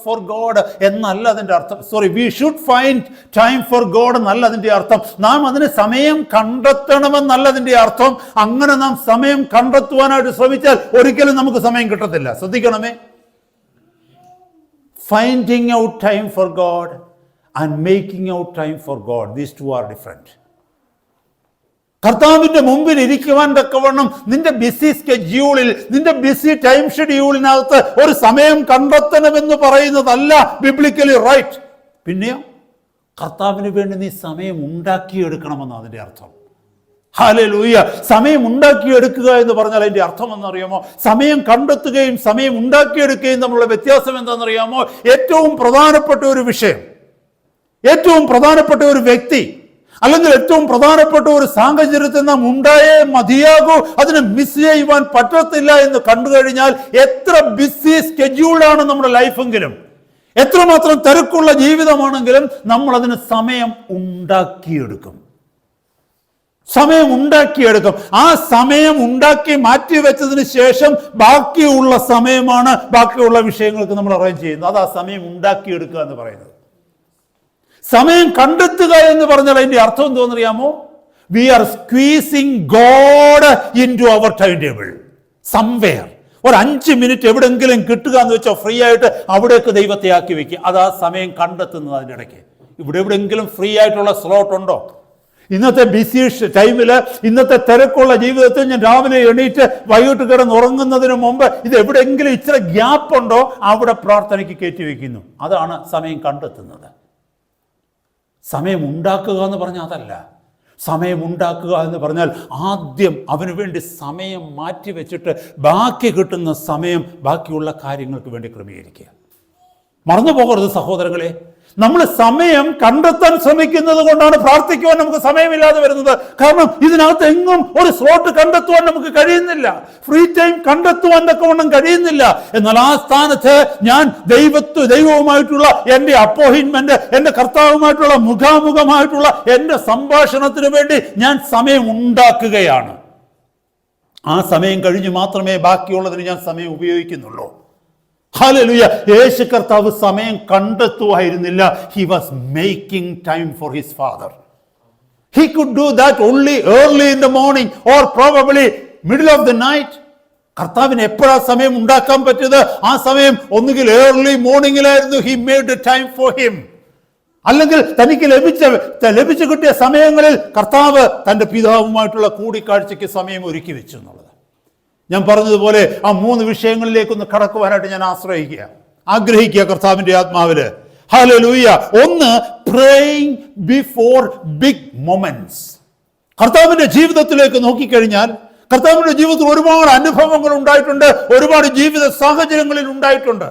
for God എന്നല്ല അതിൻ്റെ അർത്ഥം. We should find time for God എന്നല്ല അതിൻ്റെ അർത്ഥം. നാം അതിന് സമയം കണ്ടെത്തണമെന്നല്ല അതിൻ്റെ അർത്ഥം. അങ്ങനെ നാം സമയം കണ്ടെത്തുവാനായിട്ട് ശ്രമിച്ചാൽ ഒരിക്കലും നമുക്ക് സമയം കിട്ടത്തില്ല. ശ്രദ്ധിക്കണമേ. Finding out time for God and making out time for God, these two are different. കർത്താവിന്റെ മുമ്പിൽ ഇരിക്കുവാൻ തക്കവണ്ണം നിന്റെ ബിസി സ്കെഡ്യൂളിൽ, നിന്റെ ബിസി ടൈം ഷെഡ്യൂളിനകത്ത് ഒരു സമയം കണ്ടെത്തണമെന്ന് പറയുന്നതല്ല ബിബ്ലിക്കലി റൈറ്റ്. പിന്നെയോ കർത്താവിന് വേണ്ടി നീ സമയം ഉണ്ടാക്കിയെടുക്കണമെന്ന് അതിൻ്റെ അർത്ഥം. ഹല്ലേലൂയ. സമയം ഉണ്ടാക്കിയെടുക്കുക എന്ന് പറഞ്ഞാൽ അതിൻ്റെ അർത്ഥം എന്നറിയാമോ? സമയം കണ്ടെത്തുകയും സമയം ഉണ്ടാക്കിയെടുക്കുകയും തമ്മിലുള്ള വ്യത്യാസം എന്താണെന്നറിയാമോ? ഏറ്റവും പ്രധാനപ്പെട്ട ഒരു വിഷയം, ഏറ്റവും പ്രധാനപ്പെട്ട ഒരു വ്യക്തി, അല്ലെങ്കിൽ ഏറ്റവും പ്രധാനപ്പെട്ട ഒരു സാഹചര്യത്തിൽ നാം ഉണ്ടായേ മതിയാകൂ, അതിനെ മിസ് ചെയ്യുവാൻ പറ്റത്തില്ല എന്ന് കണ്ടു കഴിഞ്ഞാൽ എത്ര ബിസി സ്കെഡ്യൂളാണ് നമ്മുടെ ലൈഫെങ്കിലും, എത്രമാത്രം തിരക്കുള്ള ജീവിതമാണെങ്കിലും നമ്മൾ അതിന് സമയം ഉണ്ടാക്കിയെടുക്കും. സമയം ഉണ്ടാക്കിയെടുക്കും. ആ സമയം ഉണ്ടാക്കി മാറ്റി വെച്ചതിന് ശേഷം ബാക്കിയുള്ള സമയമാണ് ബാക്കിയുള്ള വിഷയങ്ങൾക്ക് നമ്മൾ അറേഞ്ച് ചെയ്യുന്നത്. അത് ആ സമയം ഉണ്ടാക്കിയെടുക്കുക എന്ന് പറയുന്നത്. സമയം കണ്ടെത്തുക എന്ന് പറഞ്ഞാൽ അതിന്റെ അർത്ഥം എന്തോന്നറിയാമോ? We are squeezing God into our time table somewhere. ഒരു 5 മിനിറ്റ് എവിടെങ്കിലും കിട്ടുക എന്ന് വെച്ചാൽ ഫ്രീ ആയിട്ട് അവിടേക്ക് ദൈവത്തെ ആക്കി വെക്കുക. അത് ആ സമയം കണ്ടെത്തുന്നത്. അതിൻ്റെ ഇടയ്ക്ക് എവിടെയെങ്കിലും ഫ്രീ ആയിട്ടുള്ള സ്ലോട്ട് ഉണ്ടോ? ഇന്നത്തെ ബിസി ടൈമിൽ, ഇന്നത്തെ തിരക്കുള്ള ജീവിതത്തിൽ ഞാൻ രാവിലെ എണീറ്റ് വൈകിട്ട് കിടന്ന് ഉറങ്ങുന്നതിന് മുമ്പ് ഇത് എവിടെയെങ്കിലും ഇച്ചിരി ഗ്യാപ്പ് ഉണ്ടോ അവിടെ പ്രാർത്ഥനയ്ക്ക് കയറ്റി വയ്ക്കുന്നു. അതാണ് സമയം കണ്ടെത്തുന്നത്. സമയം ഉണ്ടാക്കുക എന്ന് പറഞ്ഞാൽ അതല്ല. സമയം ഉണ്ടാക്കുക എന്ന് പറഞ്ഞാൽ ആദ്യം അവന് വേണ്ടി സമയം മാറ്റി വെച്ചിട്ട് ബാക്കി കിട്ടുന്ന സമയം ബാക്കിയുള്ള കാര്യങ്ങൾക്ക് വേണ്ടി ക്രമീകരിക്കുക. മറന്നു പോകരുത് സഹോദരങ്ങളെ. നമ്മൾ സമയം കണ്ടെത്താൻ ശ്രമിക്കുന്നത് കൊണ്ടാണ് പ്രാർത്ഥിക്കുവാൻ നമുക്ക് സമയമില്ലാതെ വരുന്നത്. കാരണം ഇതിനകത്ത് എങ്ങും ഒരു സ്ലോട്ട് കണ്ടെത്തുവാൻ നമുക്ക് കഴിയുന്നില്ല, ഫ്രീ ടൈം കണ്ടെത്തുവാൻ തക്കവണ്ണം കഴിയുന്നില്ല. എന്നാൽ ആ സ്ഥാനത്ത് ഞാൻ ദൈവവുമായിട്ടുള്ള എൻ്റെ അപ്പോയിന്റ്മെന്റ്, എൻ്റെ കർത്താവുമായിട്ടുള്ള മുഖാമുഖമായിട്ടുള്ള എൻ്റെ സംഭാഷണത്തിന് വേണ്ടി ഞാൻ സമയം ഉണ്ടാക്കുകയാണ്. ആ സമയം കഴിഞ്ഞ് മാത്രമേ ബാക്കിയുള്ളതിന് ഞാൻ സമയം ഉപയോഗിക്കുന്നുള്ളൂ. ഹല്ലേലൂയ. യേശു കർത്താവ് സമയം കണ്ടെത്തുമായിരുന്നില്ല. He was making time for his father. He could do that only early in the morning or probably middle of the night. കർത്താവിന് എപ്പോഴാ സമയം ഉണ്ടാക്കാൻ പറ്റിയത്? ആ സമയം ഒന്നുകിൽ ഏർലി മോർണിംഗിലായിരുന്നു. He made time for him. അല്ലെങ്കിൽ തനിക്ക് ലഭിച്ചു കിട്ടിയ സമയങ്ങളിൽ കർത്താവ് തൻ്റെ പിതാവുമായിട്ടുള്ള കൂടിക്കാഴ്ചയ്ക്ക് സമയം ഒരുക്കി വെച്ചു എന്നുള്ളത്. ഞാൻ പറഞ്ഞതുപോലെ ആ 3 വിഷയങ്ങളിലേക്കൊന്ന് കടക്കുവാനായിട്ട് ഞാൻ ആഗ്രഹിക്കുക കർത്താവിൻ്റെ ആത്മാവില്. ഹല്ലേലൂയ. ഒന്ന്, പ്രേയിങ് ബിഫോർ ബിഗ് മൊമെന്റ്സ്. കർത്താവിന്റെ ജീവിതത്തിലേക്ക് നോക്കിക്കഴിഞ്ഞാൽ കർത്താവിന്റെ ജീവിതത്തിൽ ഒരുപാട് അനുഭവങ്ങൾ ഉണ്ടായിട്ടുണ്ട്, ഒരുപാട് ജീവിത സാഹചര്യങ്ങളിൽ ഉണ്ടായിട്ടുണ്ട്.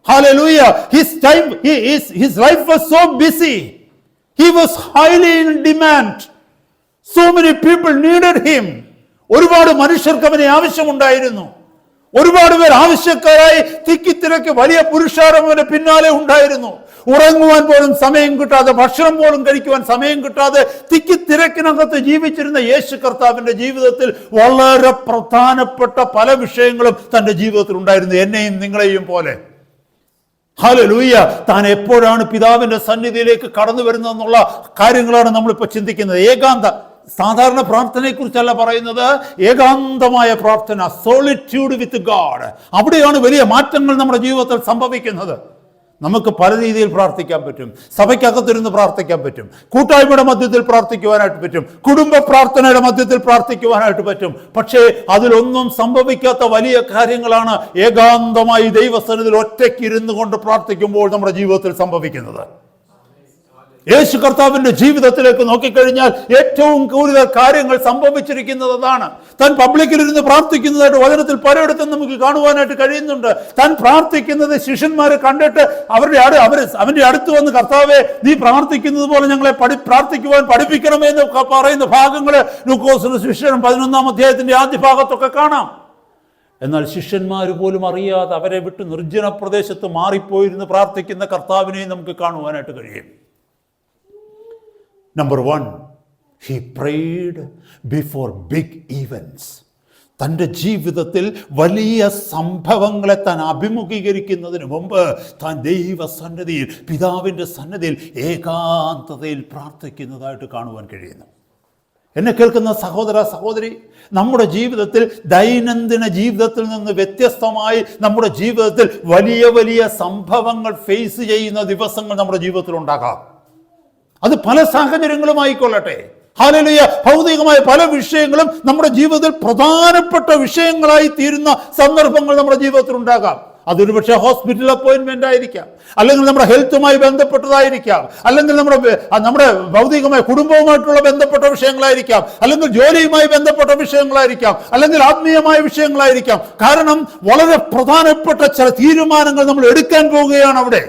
Hallelujah. His life was so busy. He was highly in demand. So many people needed him. ഒരുപാട് മനുഷ്യർക്ക് അവനെ ആവശ്യമുണ്ടായിരുന്നു. ഒരുപാട് പേർ ആവശ്യക്കാരായി തിക്കിത്തിരക്ക് വലിയ പുരുഷാരം അവന്റെ പിന്നാലെ ഉണ്ടായിരുന്നു. ഉറങ്ങുവാൻ പോലും സമയം കിട്ടാതെ, ഭക്ഷണം പോലും കഴിക്കുവാൻ സമയം കിട്ടാതെ തിക്കിത്തിരക്കിനകത്ത് ജീവിച്ചിരുന്ന യേശു കർത്താവിന്റെ ജീവിതത്തിൽ വളരെ പ്രധാനപ്പെട്ട പല വിഷയങ്ങളും തന്റെ ജീവിതത്തിൽ ഉണ്ടായിരുന്നു, എന്നെയും നിങ്ങളെയും പോലെ. ഹല്ലേലൂയ. താൻ എപ്പോഴാണ് പിതാവിന്റെ സന്നിധിയിലേക്ക് കടന്നു വരുന്നതെന്നുള്ള കാര്യങ്ങളാണ് നമ്മളിപ്പോൾ ചിന്തിക്കുന്നത്. സാധാരണ പ്രാർത്ഥനയെ കുറിച്ചല്ല പറയുന്നത്, ഏകാന്തമായ പ്രാർത്ഥന, സോളിറ്റ്യൂഡ് വിത്ത് ഗാഡ്. അവിടെയാണ് വലിയ മാറ്റങ്ങൾ നമ്മുടെ ജീവിതത്തിൽ സംഭവിക്കുന്നത്. നമുക്ക് പല രീതിയിൽ പ്രാർത്ഥിക്കാൻ പറ്റും. സഭയ്ക്കകത്തിരുന്ന് പ്രാർത്ഥിക്കാൻ പറ്റും, കൂട്ടായ്മയുടെ മധ്യത്തിൽ പ്രാർത്ഥിക്കുവാനായിട്ട് പറ്റും, കുടുംബ പ്രാർത്ഥനയുടെ മധ്യത്തിൽ പ്രാർത്ഥിക്കുവാനായിട്ട് പറ്റും. പക്ഷേ അതിലൊന്നും സംഭവിക്കാത്ത വലിയ കാര്യങ്ങളാണ് ഏകാന്തമായി ദൈവസന്നിധിയിൽ ഒറ്റയ്ക്ക് ഇരുന്നു കൊണ്ട് പ്രാർത്ഥിക്കുമ്പോൾ നമ്മുടെ ജീവിതത്തിൽ സംഭവിക്കുന്നത്. യേശു കർത്താവിന്റെ ജീവിതത്തിലേക്ക് നോക്കിക്കഴിഞ്ഞാൽ ഏറ്റവും കൂടുതൽ കാര്യങ്ങൾ സംഭവിച്ചിരിക്കുന്നത് അതാണ്. താൻ പബ്ലിക്കിലിരുന്ന് പ്രാർത്ഥിക്കുന്നതായിട്ട് വചനത്തിൽ പലയിടത്തും നമുക്ക് കാണുവാനായിട്ട് കഴിയുന്നുണ്ട്. താൻ പ്രാർത്ഥിക്കുന്നത് ശിഷ്യന്മാരെ കണ്ടിട്ട് അവന്റെ അടുത്ത് വന്ന്, കർത്താവേ, നീ പ്രാർത്ഥിക്കുന്നത് പോലെ ഞങ്ങളെ പ്രാർത്ഥിക്കുവാൻ പഠിപ്പിക്കണമേ എന്ന് പറയുന്ന ഭാഗങ്ങൾ ലൂക്കോസിന്റെ സുവിശേഷം 11-ാം അധ്യായത്തിന്റെ ആദ്യ ഭാഗത്തൊക്കെ കാണാം. എന്നാൽ ശിഷ്യന്മാർ പോലും അറിയാതെ അവരെ വിട്ട് നിർജ്ജന പ്രദേശത്ത് മാറിപ്പോയിരുന്ന് പ്രാർത്ഥിക്കുന്ന കർത്താവിനെ നമുക്ക് കാണുവാനായിട്ട് കഴിയും. Number 1, he prayed before big events. തൻ്റെ ജീവിതത്തിൽ വലിയ സംഭവങ്ങളെ താൻ അഭിമുഖീകരിക്കുന്നതിന് മുമ്പ് താൻ ദൈവസന്നിധിയിൽ, പിതാവിൻ്റെ സന്നിധിയിൽ ഏകാന്തതയിൽ പ്രാർത്ഥിക്കുന്നതായിട്ട് കാണുവാൻ കഴിയുന്നു. എന്നെ കേൾക്കുന്ന സഹോദര സഹോദരി, നമ്മുടെ ജീവിതത്തിൽ ദൈനംദിന ജീവിതത്തിൽ നിന്ന് വ്യത്യസ്തമായി നമ്മുടെ ജീവിതത്തിൽ വലിയ വലിയ സംഭവങ്ങൾ ഫേസ് ചെയ്യുന്ന ദിവസങ്ങൾ നമ്മുടെ ജീവിതത്തിൽ ഉണ്ടാകാം. അത് പല സാഹചര്യങ്ങളുമായിക്കൊള്ളട്ടെ. ഹല്ലേലൂയ. ഭൗതികമായ പല വിഷയങ്ങളും നമ്മുടെ ജീവിതത്തിൽ പ്രധാനപ്പെട്ട വിഷയങ്ങളായി തീരുന്ന സന്ദർഭങ്ങൾ നമ്മുടെ ജീവിതത്തിൽ ഉണ്ടാകാം. അതൊരു പക്ഷേ ഹോസ്പിറ്റൽ അപ്പോയിന്റ്മെന്റ് ആയിരിക്കാം, അല്ലെങ്കിൽ നമ്മുടെ ഹെൽത്തുമായി ബന്ധപ്പെട്ടതായിരിക്കാം, അല്ലെങ്കിൽ നമ്മുടെ ഭൗതികമായ കുടുംബവുമായിട്ടുള്ള ബന്ധപ്പെട്ട വിഷയങ്ങളായിരിക്കാം, അല്ലെങ്കിൽ ജോലിയുമായി ബന്ധപ്പെട്ട വിഷയങ്ങളായിരിക്കാം, അല്ലെങ്കിൽ ആത്മീയമായ വിഷയങ്ങളായിരിക്കാം. കാരണം വളരെ പ്രധാനപ്പെട്ട ചില തീരുമാനങ്ങൾ നമ്മൾ എടുക്കാൻ പോവുകയാണ് അവിടെ.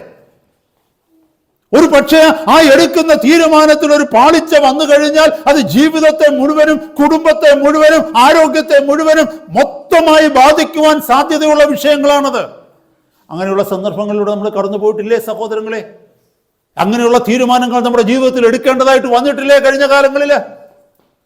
ഒരു പക്ഷേ ആ എടുക്കുന്ന തീരുമാനത്തിൽ ഒരു പാളിച്ച വന്നു കഴിഞ്ഞാൽ അത് ജീവിതത്തെ മുഴുവനും, കുടുംബത്തെ മുഴുവനും, ആരോഗ്യത്തെ മുഴുവനും മൊത്തമായി ബാധിക്കുവാൻ സാധ്യതയുള്ള വിഷയങ്ങളാണത്. അങ്ങനെയുള്ള സന്ദർഭങ്ങളിലൂടെ നമ്മൾ കടന്നു പോയിട്ടില്ലേ സഹോദരങ്ങളെ? അങ്ങനെയുള്ള തീരുമാനങ്ങൾ നമ്മുടെ ജീവിതത്തിൽ എടുക്കേണ്ടതായിട്ട് വന്നിട്ടില്ലേ കഴിഞ്ഞ കാലങ്ങളിൽ?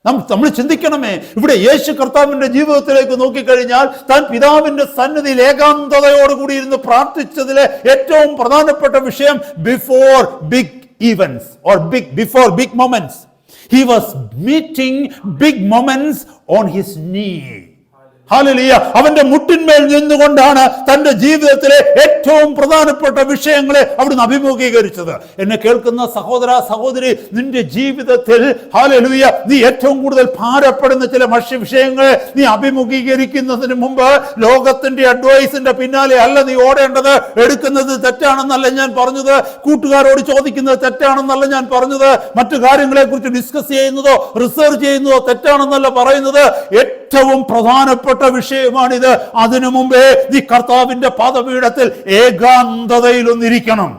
നമ്മൾ ചിന്തിക്കണമേ. ഇവിടെ യേശു കർത്താവിന്റെ ജീവിതത്തിലേക്ക് നോക്കിക്കഴിഞ്ഞാൽ താൻ പിതാവിന്റെ സന്നിധിയിൽ ഏകാന്തതയോടുകൂടി ഇരുന്ന് പ്രാർത്ഥിച്ചതിലെ ഏറ്റവും പ്രധാനപ്പെട്ട വിഷയം before big events or before big moments. He was meeting big moments on his knee. Hallelujah. അവന്റെ മുട്ടിന്മേൽ നിന്നുകൊണ്ടാണ് തന്റെ ജീവിതത്തിലെ ഏറ്റവും പ്രധാനപ്പെട്ട വിഷയങ്ങളെ അവിടുന്ന് അഭിമുഖീകരിച്ചത്. എന്നെ കേൾക്കുന്ന സഹോദര സഹോദരി, നിന്റെ ജീവിതത്തിൽ ഹല്ലേലൂയ നീ ഏറ്റവും കൂടുതൽ ഭാരപ്പെടുന്ന ചില വിഷയങ്ങളെ നീ അഭിമുഖീകരിക്കുന്നതിന് മുമ്പ് ലോകത്തിന്റെ അഡ്വൈസിന്റെ പിന്നാലെ അല്ല നീ ഓടേണ്ടത്. എടുക്കുന്നത് തെറ്റാണെന്നല്ല ഞാൻ പറഞ്ഞത്, കൂട്ടുകാരോട് ചോദിക്കുന്നത് തെറ്റാണെന്നല്ല ഞാൻ പറഞ്ഞത്, മറ്റു കാര്യങ്ങളെ കുറിച്ച് ഡിസ്കസ് ചെയ്യുന്നതോ റിസർച്ച് ചെയ്യുന്നതോ തെറ്റാണെന്നല്ല പറയുന്നത്. ഏറ്റവും പ്രധാനപ്പെട്ട വിഷയമാണിത്. അതിനു മുമ്പേ നീ കർത്താവിന്റെ പാദപീഠത്തിൽ ഏകാന്തതയിലൊന്നിരിക്കണം.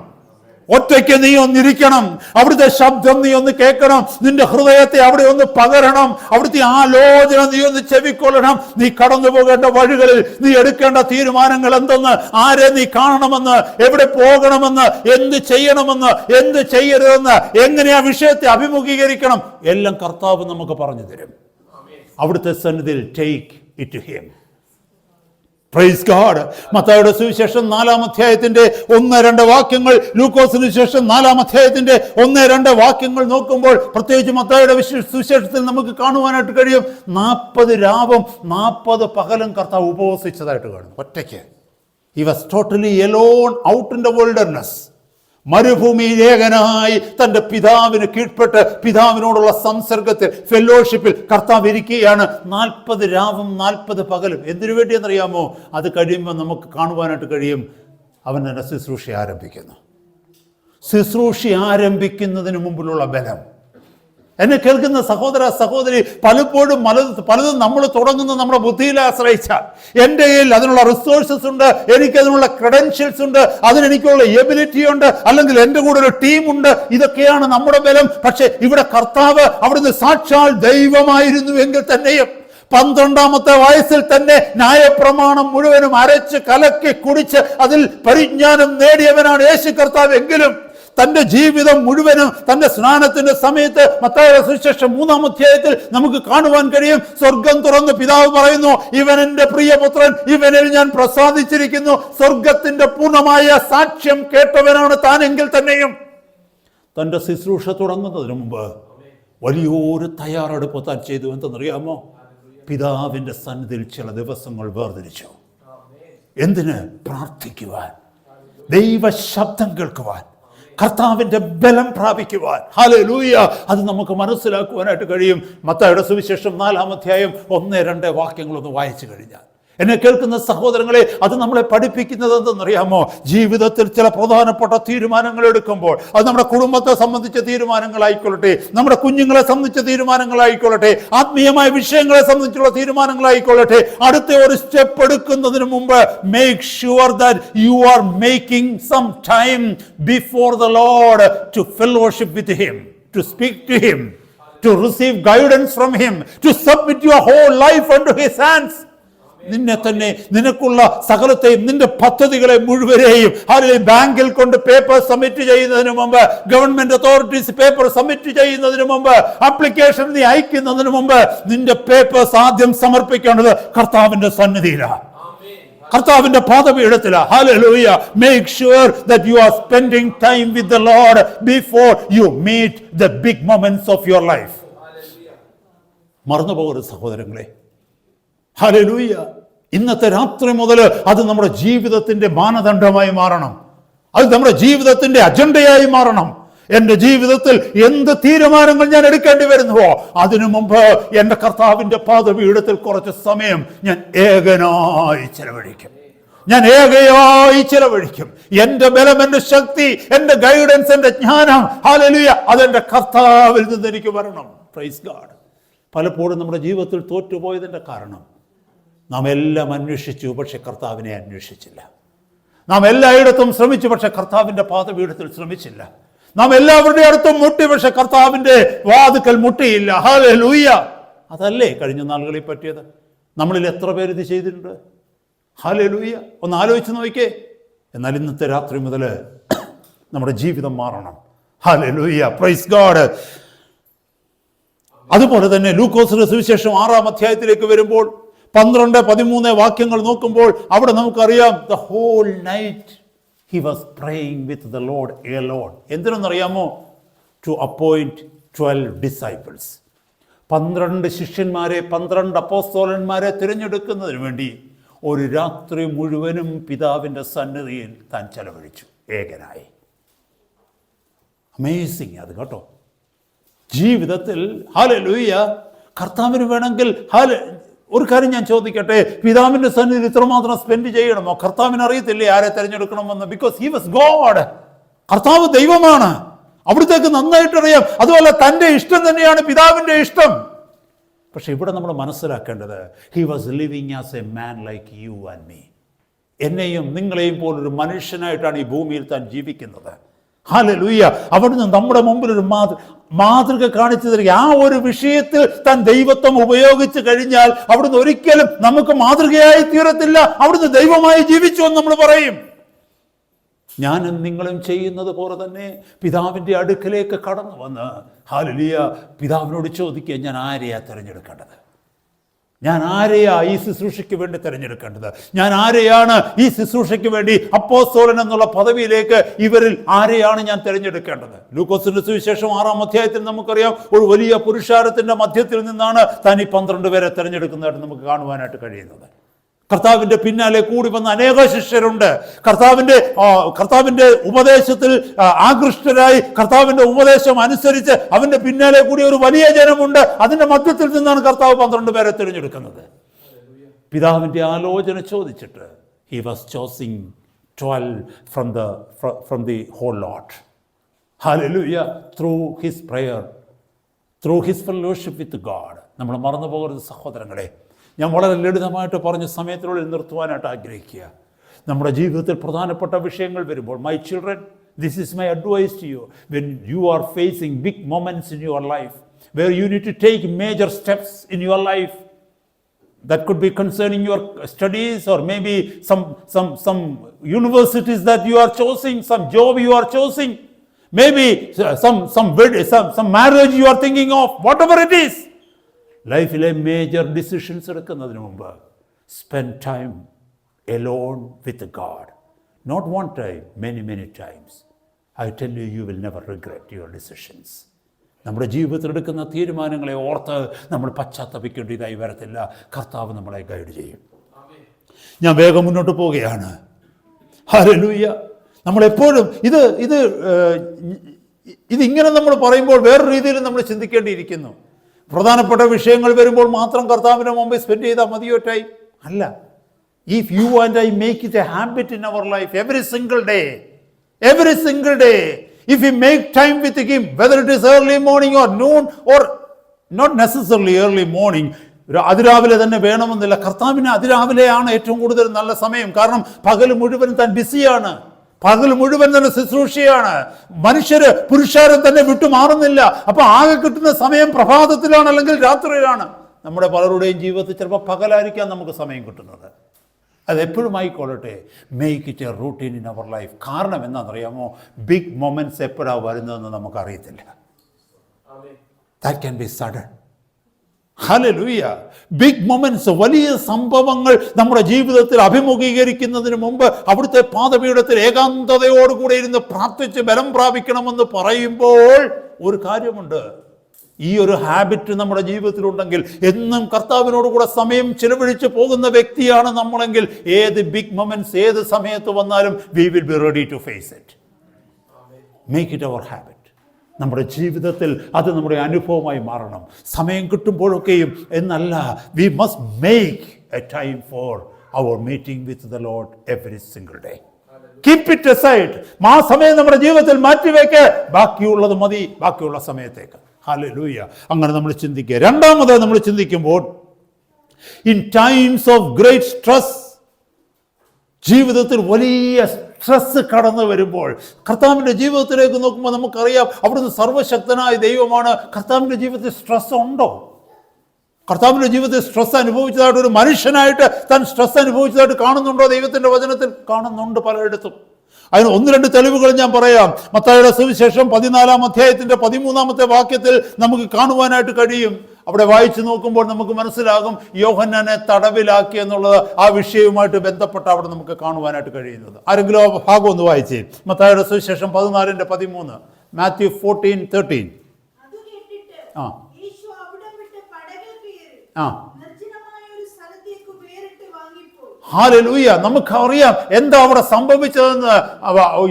ഒറ്റയ്ക്ക് നീ ഒന്നിരിക്കണം. അവിടുത്തെ ശബ്ദം നീ ഒന്ന് കേൾക്കണം. നിന്റെ ഹൃദയത്തെ അവിടെ ഒന്ന് പകരണം. അവിടുത്തെ ആലോചന നീ ഒന്ന് ചെവിക്കൊള്ളണം. നീ കടന്നു പോകേണ്ട വഴികളിൽ നീ എടുക്കേണ്ട തീരുമാനങ്ങൾ എന്തെന്ന്, ആരെ നീ കാണണമെന്ന്, എവിടെ പോകണമെന്ന്, എന്ത് ചെയ്യണമെന്ന്, എന്ത് ചെയ്യരുതെന്ന്, എങ്ങനെ ആ വിഷയത്തെ അഭിമുഖീകരിക്കണം, എല്ലാം കർത്താവ് നമുക്ക് പറഞ്ഞു തരും. അവിടുത്തെ സന്നിധിയിൽ take it to him. Praise God. മത്തായിയുടെ സുവിശേഷം 4-ാം അധ്യായത്തിന്റെ 1-2 വാക്യങ്ങൾ, ലൂക്കോസിന് സുവിശേഷം 4-ാം അധ്യായത്തിന്റെ 1-2 വാക്യങ്ങൾ നോക്കുമ്പോൾ, പ്രത്യേകിച്ച് മത്തായിയുടെ സുവിശേഷത്തിൽ നമുക്ക് കാണുവാനായിട്ട് കഴിയും 40 രാവും 40 പകലും കർത്താവ് ഉപവസിച്ചതായിട്ട് കാണും ഒറ്റയ്ക്ക്. He was totally alone out in the wilderness. മരുഭൂമിയിൽ ഏകനായി തൻ്റെ പിതാവിന് കീഴ്പ്പെട്ട് പിതാവിനോടുള്ള സംസർഗത്തിൽ, ഫെലോഷിപ്പിൽ കർത്താവ് ഇരിക്കുകയാണ് 40 രാവും 40 പകലും. എന്തിനു വേണ്ടിയെന്നറിയാമോ? അത് കഴിയുമ്പോൾ നമുക്ക് കാണുവാനായിട്ട് കഴിയും അവൻ തന്നെ ശുശ്രൂഷ ആരംഭിക്കുന്നു. ശുശ്രൂഷ ആരംഭിക്കുന്നതിന് മുമ്പിലുള്ള ബലം. എന്നെ കേൾക്കുന്ന സഹോദര സഹോദരി, പലപ്പോഴും പലതും നമ്മൾ തുടങ്ങുന്നത് നമ്മുടെ ബുദ്ധിയിലെ ആശ്രയിച്ച. എൻ്റെ കയ്യിൽ അതിനുള്ള റിസോഴ്സസ് ഉണ്ട്, എനിക്കതിനുള്ള ക്രെഡൻഷ്യൽസ് ഉണ്ട്, അതിനെനിക്കുള്ള എബിലിറ്റി ഉണ്ട്, അല്ലെങ്കിൽ എൻ്റെ കൂടെ ഒരു ടീമുണ്ട്. ഇതൊക്കെയാണ് നമ്മുടെ ബലം. പക്ഷെ ഇവിടെ കർത്താവ് അവിടുന്ന് സാക്ഷാൽ ദൈവമായിരുന്നു എങ്കിൽ തന്നെയും 12-ാമത്തെ വയസ്സിൽ തന്നെ ന്യായപ്രമാണം മുഴുവനും അരച്ച് കലക്കി കുടിച്ച് അതിൽ പരിജ്ഞാനം നേടിയവനാണ് യേശു കർത്താവ്. എങ്കിലും തന്റെ ജീവിതം മുഴുവനും തന്റെ സ്നാനത്തിന്റെ സമയത്ത് മത്തായിയുടെ സുവിശേഷം 3-ാം അധ്യായത്തിൽ നമുക്ക് കാണുവാൻ കഴിയും. സ്വർഗം തുറന്ന് പിതാവ് പറയുന്നു, ഇവൻ എന്റെ പ്രിയപുത്രൻ, ഇവനിൽ ഞാൻ പ്രസാദിച്ചിരിക്കുന്നു. സ്വർഗത്തിന്റെ പൂർണ്ണമായ സാക്ഷ്യം കേട്ടവനാണ് താനെങ്കിൽ തന്നെയും തന്റെ ശുശ്രൂഷ തുടങ്ങുന്നതിന് മുമ്പ് വലിയൊരു തയ്യാറെടുപ്പ് താൻ ചെയ്തു. എന്തെന്നറിയാമോ? പിതാവിന്റെ സന്നിധിയിൽ ചില ദിവസങ്ങൾ വേർതിരിച്ചു. എന്തിന്? പ്രാർത്ഥിക്കുവാൻ, ദൈവശബ്ദം കേൾക്കുവാൻ, കർത്താവിന്റെ ബലം പ്രാപിക്കുവാൻ. ഹല്ലേലൂയ. അത് നമുക്ക് മനസ്സിലാക്കുവാനായിട്ട് കഴിയും. മത്തായിയുടെ സുവിശേഷം 4-ാം അധ്യായം 1-2 വാക്യങ്ങളൊന്ന് വായിച്ചു കഴിഞ്ഞാൽ, എന്നെ കേൾക്കുന്ന സഹോദരങ്ങളെ, അത് നമ്മളെ പഠിപ്പിക്കുന്നത് എന്തെന്നറിയാമോ? ജീവിതത്തിൽ ചില പ്രധാനപ്പെട്ട തീരുമാനങ്ങൾ എടുക്കുമ്പോൾ, അത് നമ്മുടെ കുടുംബത്തെ സംബന്ധിച്ച തീരുമാനങ്ങളായിക്കൊള്ളട്ടെ, നമ്മുടെ കുഞ്ഞുങ്ങളെ സംബന്ധിച്ച തീരുമാനങ്ങളായിക്കൊള്ളട്ടെ, ആത്മീയമായ വിഷയങ്ങളെ സംബന്ധിച്ചുള്ള തീരുമാനങ്ങളായിക്കൊള്ളട്ടെ, അടുത്ത ഒരു സ്റ്റെപ്പ് എടുക്കുന്നതിന് മുമ്പ് make sure that you are making some time before the Lord to fellowship with him, to speak to him, to receive guidance from him, to submit your whole life unto his hands. നിന്നെ തന്നെ, നിനക്കുള്ള സകലത്തെയും, നിന്റെ പദ്ധതികളെ മുഴുവനെയും ബാങ്കിൽ കൊണ്ട് paper submit ചെയ്യുന്നതിന് മുമ്പ്, ഗവൺമെന്റ് അതോറിറ്റീസ് പേപ്പർ സബ്മിറ്റ് ചെയ്യുന്നതിന് മുമ്പ്, ആപ്ലിക്കേഷൻ നീ അയക്കുന്നതിന് മുമ്പ് നിന്റെ പേപ്പേഴ്സ് ആദ്യം സമർപ്പിക്കേണ്ടത് കർത്താവിന്റെ സന്നിധിയിലാണ്, കർത്താവിന്റെ പാദപീഠത്തിലാണ്. Hallelujah. Make sure that you are spending time with the Lord before you meet the big moments of your life. മറന്നുപോകരുത് സഹോദരങ്ങളെ. ഹല്ലേലൂയ. ഇന്നത്തെ രാത്രി മുതൽ അത് നമ്മുടെ ജീവിതത്തിന്റെ മാനദണ്ഡമായി മാറണം. അത് നമ്മുടെ ജീവിതത്തിന്റെ അജണ്ടയായി മാറണം. എൻ്റെ ജീവിതത്തിൽ എന്ത് തീരുമാനങ്ങൾ ഞാൻ എടുക്കേണ്ടി വരുന്നുവോ അതിനു മുമ്പ് എൻ്റെ കർത്താവിൻ്റെ പാദപീഠത്തിൽ കുറച്ച് സമയം ഞാൻ ഏകനായി ചെലവഴിക്കും. എൻ്റെ ബലം, എൻ്റെ ശക്തി, എൻ്റെ ഗൈഡൻസ്, എൻ്റെ ജ്ഞാനം, ഹല്ലേലൂയ, അതെൻ്റെ കർത്താവിൽ നിന്ന് എനിക്ക് വരണം. Praise God. പലപ്പോഴും നമ്മുടെ ജീവിതത്തിൽ തോറ്റുപോയതിൻ്റെ കാരണം നാം എല്ലാം അന്വേഷിച്ചു, പക്ഷെ കർത്താവിനെ അന്വേഷിച്ചില്ല. നാം എല്ലായിടത്തും ശ്രമിച്ചു, പക്ഷെ കർത്താവിൻ്റെ പാദപീഠത്തിൽ ശ്രമിച്ചില്ല. നാം എല്ലാവരുടെ അടുത്തും മുട്ടി, പക്ഷെ കർത്താവിൻ്റെ വാതിക്കൽ മുട്ടിയില്ല. ഹല്ലേലൂയ. അതല്ലേ കഴിഞ്ഞ നാളുകളിൽ പറ്റിയത്? നമ്മളിൽ എത്ര പേര് ഇത് ചെയ്തിട്ടുണ്ട്? ഹല്ലേലൂയ. ഒന്ന് ആലോചിച്ച് നോക്കിക്കേ. എന്നാൽ ഇന്നത്തെ രാത്രി മുതൽ നമ്മുടെ ജീവിതം മാറണം. ഹല്ലേലൂയ. Praise God. അതുപോലെ തന്നെ ലൂക്കോസിന്റെ സുവിശേഷം 6-ാം അധ്യായത്തിലേക്ക് വരുമ്പോൾ 12-13 വാക്യങ്ങൾ നോക്കുമ്പോൾ അവിടെ നമുക്കറിയാം, the whole night he was praying with the Lord alone. എന്തിനെന്നറിയാമോ? to appoint 12 disciples. 12 ശിഷ്യന്മാരെ, 12 അപ്പോസ്തലന്മാരെ തിരഞ്ഞെടുക്കുന്നതിന് വേണ്ടി ഒരു രാത്രി മുഴുവനും പിതാവിൻ്റെ സന്നിധിയിൽ താൻ ചെലവഴിച്ചു, ഏകനായി. അമേസിങ് അത് കേട്ടോ. ജീവിതത്തിൽ ഹല്ലേലൂയ, കർത്താവിന് വേണമെങ്കിൽ ഒരു കാര്യം ഞാൻ ചോദിക്കട്ടെ, പിതാവിന്റെ സന്നിധിയിൽ ഇത്രമാത്രം സ്പെൻഡ് ചെയ്യണമോ? കർത്താവിന് അറിയത്തില്ലേ ആരെ തിരഞ്ഞെടുക്കണമെന്ന്? Because he was God. കർത്താവ് ദൈവമാണ്, അവിടുത്തേക്ക് നന്നായിട്ട് അറിയാം. അതുപോലെ തൻ്റെ ഇഷ്ടം തന്നെയാണ് പിതാവിൻ്റെ ഇഷ്ടം. പക്ഷെ ഇവിടെ നമ്മൾ മനസ്സിലാക്കേണ്ടത്, he was living as a man like you and me. എന്നെയും നിങ്ങളെയും പോലൊരു മനുഷ്യനായിട്ടാണ് ഈ ഭൂമിയിൽ താൻ ജീവിക്കുന്നത്. ഹല്ലേലൂയ. അവിടുന്ന് നമ്മുടെ മുമ്പിൽ ഒരു മാതൃക കാണിച്ചു തരിക. ആ ഒരു വിഷയത്തിൽ താൻ ദൈവത്വം ഉപയോഗിച്ച് കഴിഞ്ഞാൽ അവിടുന്ന് ഒരിക്കലും നമുക്ക് മാതൃകയായി തീരത്തില്ല. അവിടുന്ന് ദൈവമായി ജീവിച്ചു എന്ന് നമ്മൾ പറയും. ഞാനും നിങ്ങളും ചെയ്യുന്നത് പോലെ തന്നെ പിതാവിൻ്റെ അടുക്കലേക്ക് കടന്നു വന്ന് ഹല്ലേലൂയ പിതാവിനോട് ചോദിക്കുക, ഞാൻ ആരെയാ തിരഞ്ഞെടുക്കേണ്ടത്? ഞാൻ ആരെയാ ഈ ശുശ്രൂഷയ്ക്ക് വേണ്ടി തിരഞ്ഞെടുക്കേണ്ടത്? ഞാൻ ആരെയാണ് ഈ ശുശ്രൂഷയ്ക്ക് വേണ്ടി അപ്പോസ്തലൻ എന്നുള്ള പദവിയിലേക്ക് ഇവരിൽ ആരെയാണ് ഞാൻ തിരഞ്ഞെടുക്കേണ്ടത്? ലൂക്കോസിന്റെ സുവിശേഷം 6-ാം അധ്യായത്തിൽ നമുക്കറിയാം, ഒരു വലിയ പുരുഷാരത്തിന്റെ മധ്യത്തിൽ നിന്നാണ് താൻ ഈ 12 പേരെ തിരഞ്ഞെടുക്കുന്നതായിട്ട് നമുക്ക് കാണുവാനായിട്ട് കഴിയുന്നത്. കർത്താവിൻ്റെ പിന്നാലെ കൂടി വന്ന അനേക ശിഷ്യരുണ്ട്. കർത്താവിൻ്റെ ഉപദേശത്തിൽ ആകൃഷ്ടരായി കർത്താവിൻ്റെ ഉപദേശം അനുസരിച്ച് അവൻ്റെ പിന്നാലെ കൂടി ഒരു വലിയ ജനമുണ്ട്. അതിൻ്റെ മധ്യത്തിൽ നിന്നാണ് കർത്താവ് 12 പേരെ തിരഞ്ഞെടുക്കുന്നത്. പിതാവിൻ്റെ ആലോചന ചോദിച്ചിട്ട് he was choosing 12 from the whole lot. Hallelujah. Through his prayer, through his fellowship with God. നമ്മൾ മറന്നു പോകരുത് സഹോദരങ്ങളെ. ഞാൻ വളരെ ലളിതമായിട്ട് പറഞ്ഞ സമയത്തിനുള്ളിൽ നിർത്തുവാനായിട്ട് ആഗ്രഹിക്കുക. നമ്മുടെ ജീവിതത്തിൽ പ്രധാനപ്പെട്ട വിഷയങ്ങൾ വരുമ്പോൾ, my children, this is my advice to you. When you are facing big moments in your life, where you need to take major steps in your life, that could be concerning your studies, or maybe some universities that you are choosing, some job you are choosing, maybe some marriage you are thinking of, whatever it is. ലൈഫിലെ major decisions എടുക്കുന്നതിന് മുമ്പ് spend time alone with God. Not one time, many times. I tell you, you will never regret your decisions. നമ്മുടെ ജീവിതത്തിൽ എടുക്കുന്ന തീരുമാനങ്ങളെ ഓർത്ത് നമ്മൾ പശ്ചാത്തപിക്കേണ്ടതായി വരത്തില്ല. കർത്താവ് നമ്മളെ ഗൈഡ് ചെയ്യും. ഞാൻ വേഗം മുന്നോട്ട് പോവുകയാണ്. ഹല്ലേലൂയ. നമ്മളെപ്പോഴും ഇതിങ്ങനെ നമ്മൾ പറയുമ്പോൾ വേറൊരു രീതിയിൽ നമ്മൾ ചിന്തിക്കേണ്ടിയിരിക്കുന്നു. പ്രധാനപ്പെട്ട വിഷയങ്ങൾ വരുമ്പോൾ മാത്രം കർത്താവിൻ്റെ മുമ്പിൽ സ്പെൻഡ് ചെയ്താൽ മതിയോ ടൈം? അല്ല. If you and I make it a habit in our life, every single day, if we make time with him, whether it is early morning or noon, or not necessarily early morning, അതിരാവിലെ തന്നെ വേണമെന്നില്ല. കർത്താവിന് അതിരാവിലെയാണ് ഏറ്റവും കൂടുതൽ നല്ല സമയം. കാരണം പകൽ മുഴുവൻ താൻ ബിസിയാണ്. പകൽ മുഴുവൻ തന്നെ ശുശ്രൂഷയാണ്. പുരുഷാരം തന്നെ വിട്ടുമാറുന്നില്ല. അപ്പൊ ആകെ കിട്ടുന്ന സമയം പ്രഭാതത്തിലാണ്, അല്ലെങ്കിൽ രാത്രിയിലാണ്. നമ്മുടെ പലരുടെയും ജീവിതത്തിൽ ചിലപ്പോൾ പകലായിരിക്കാം നമുക്ക് സമയം കിട്ടുന്നത്. അതെപ്പോഴും ആയിക്കൊള്ളട്ടെ, make it a routine in our life. കാരണം എന്താണെന്നറിയാമോ? ബിഗ് മൊമെന്റ്സ് എപ്പോഴാണ് വരുന്നതെന്ന് നമുക്കറിയത്തില്ല. That can be sudden. Hallelujah. Big moments, വലിയ സംഭവങ്ങൾ നമ്മുടെ ജീവിതത്തിൽ അഭിമുഖീകരിക്കുന്നതിന് മുമ്പ് അവിടുത്തെ പാദപീഠത്തിൽ ഏകാന്തതയോടുകൂടെ ഇരുന്ന് പ്രാർത്ഥിച്ച് ബലം പ്രാപിക്കണമെന്ന് പറയുമ്പോൾ ഒരു കാര്യമുണ്ട്. ഈ ഒരു ഹാബിറ്റ് നമ്മുടെ ജീവിതത്തിലുണ്ടെങ്കിൽ, എന്നും കർത്താവിനോടുകൂടെ സമയം ചിലവഴിച്ച് പോകുന്ന വ്യക്തിയാണ് നമ്മളെങ്കിൽ, ഏത് ബിഗ് മൊമെന്റ്സ് ഏത് സമയത്ത് വന്നാലും we will be ready to face it. Make it our habit. നമ്മുടെ ജീവിതത്തിൽ അത് നമ്മുടെ അനുഭവമായി മാറണം. സമയം കിട്ടുമ്പോഴൊക്കെയും എന്നല്ല, we must make a time for our meeting with the lord every single day. Keep it aside. ആ സമയം നമ്മുടെ ജീവിതത്തിൽ മാറ്റിവെക്ക്. ബാക്കിയുള്ളത് മതി ബാക്കിയുള്ള സമയത്തേക്ക്. ഹല്ലേലൂയ. അങ്ങനെ നമ്മൾ ചിന്തിക്കുക. രണ്ടാമത് നമ്മൾ ചിന്തിക്കുമ്പോൾ, in times of great stress, ജീവിതത്തിൽ വലിയ സ്ട്രെസ് കടന്നു വരുമ്പോൾ, കർത്താവിൻ്റെ ജീവിതത്തിലേക്ക് നോക്കുമ്പോൾ നമുക്കറിയാം അവിടുന്ന് സർവശക്തനായ ദൈവമാണ്. കർത്താവിൻ്റെ ജീവിതത്തിൽ സ്ട്രെസ് ഉണ്ടോ? കർത്താവിൻ്റെ ജീവിതത്തിൽ സ്ട്രെസ് അനുഭവിച്ചതായിട്ട്, ഒരു മനുഷ്യനായിട്ട് താൻ സ്ട്രെസ് അനുഭവിച്ചതായിട്ട് കാണുന്നുണ്ടോ? ദൈവത്തിൻ്റെ വചനത്തിൽ കാണുന്നുണ്ട് പലയിടത്തും. അതിന് 1-2 തെളിവുകൾ ഞാൻ പറയാം. മത്തായിയുടെ സുവിശേഷം 14-ാം അധ്യായത്തിൻ്റെ 13-ാമത്തെ വാക്യത്തിൽ നമുക്ക് കാണുവാനായിട്ട് കഴിയും. അവിടെ വായിച്ചു നോക്കുമ്പോൾ നമുക്ക് മനസ്സിലാകും യോഹന്നാനെ തടവിലാക്കി എന്നുള്ളത് ആ വിഷയവുമായിട്ട് ബന്ധപ്പെട്ട് അവിടെ നമുക്ക് കാണുവാനായിട്ട് കഴിയുന്നത്. ആരെങ്കിലും ആ ഭാഗം ഒന്ന് വായിച്ചേ. മത്തായിയുടെ സുവിശേഷം 14-13, മാത്യു 14:13. ഹല്ലേലൂയ. നമുക്കറിയാം എന്താ അവിടെ സംഭവിച്ചതെന്ന്.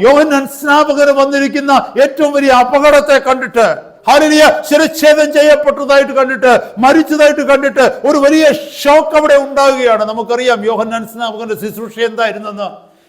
യോഹന്നാൻ സ്നാപകൻ വന്നിരിക്കുന്ന ഏറ്റവും വലിയ അപകടത്തെ കണ്ടിട്ട്, ഹല്ലേലൂയ, ശിരച്ഛേദം ചെയ്യപ്പെട്ടതായിട്ട് കണ്ടിട്ട്, മരിച്ചതായിട്ട് കണ്ടിട്ട് ഒരു വലിയ ഷോക്ക് അവിടെ ഉണ്ടാകുകയാണ്. നമുക്കറിയാം യോഹന്നാൻ സ്നാപകന്റെ ശുശ്രൂഷ എന്തായിരുന്നെന്ന്.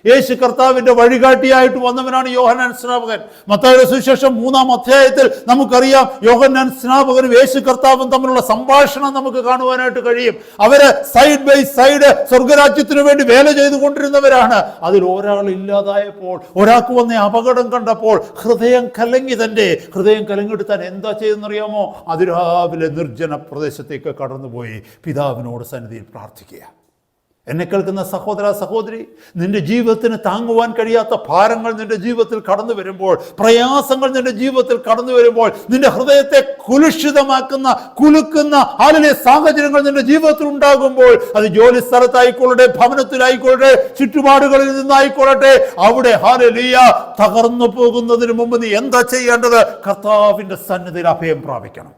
യേശു കർത്താവിന്റെ വഴികാട്ടിയായിട്ട് വന്നവനാണ് യോഹന്നാൻ സ്നാപകൻ. മത്തായിയുടെ സുവിശേഷം 3-ാം അധ്യായത്തിൽ നമുക്കറിയാം യോഹന്നാൻ സ്നാപകനും യേശു കർത്താവും തമ്മിലുള്ള സംഭാഷണം നമുക്ക് കാണുവാനായിട്ട് കഴിയും. അവര് സൈഡ് ബൈ സൈഡ് സ്വർഗരാജ്യത്തിന് വേണ്ടി വേല ചെയ്തുകൊണ്ടിരുന്നവരാണ്. അതിൽ ഒരാൾ ഇല്ലാതായപ്പോൾ, ഒരാൾക്ക് വന്ന അപകടം കണ്ടപ്പോൾ ഹൃദയം കലങ്ങിയിട്ട് താൻ എന്താ ചെയ്തെന്നറിയാമോ? അതിരാവിലെ നിർജ്ജന പ്രദേശത്തേക്ക് കടന്നുപോയി പിതാവിനോട് സന്നിധിയിൽ പ്രാർത്ഥിക്കുക. എന്നെ കേൾക്കുന്ന സഹോദര സഹോദരി, നിന്റെ ജീവിതത്തിന് താങ്ങുവാൻ കഴിയാത്ത ഭാരങ്ങൾ നിന്റെ ജീവിതത്തിൽ കടന്നു വരുമ്പോൾ, പ്രയാസങ്ങൾ നിന്റെ ജീവിതത്തിൽ കടന്നു വരുമ്പോൾ, നിന്റെ ഹൃദയത്തെ കുലുക്കുന്ന സാഹചര്യങ്ങൾ നിന്റെ ജീവിതത്തിൽ ഉണ്ടാകുമ്പോൾ, അത് ജോലി സ്ഥലത്തായിക്കൊള്ളട്ടെ, ഭവനത്തിലായിക്കൊള്ളട്ടെ, ചുറ്റുപാടുകളിൽ നിന്നായിക്കൊള്ളട്ടെ, അവിടെ ഹല്ലേലൂയ തകർന്നു പോകുന്നതിന് മുമ്പ് നീ എന്താ ചെയ്യേണ്ടത്? കർത്താവിന്റെ സന്നിധിയിൽ അഭയം പ്രാപിക്കണം.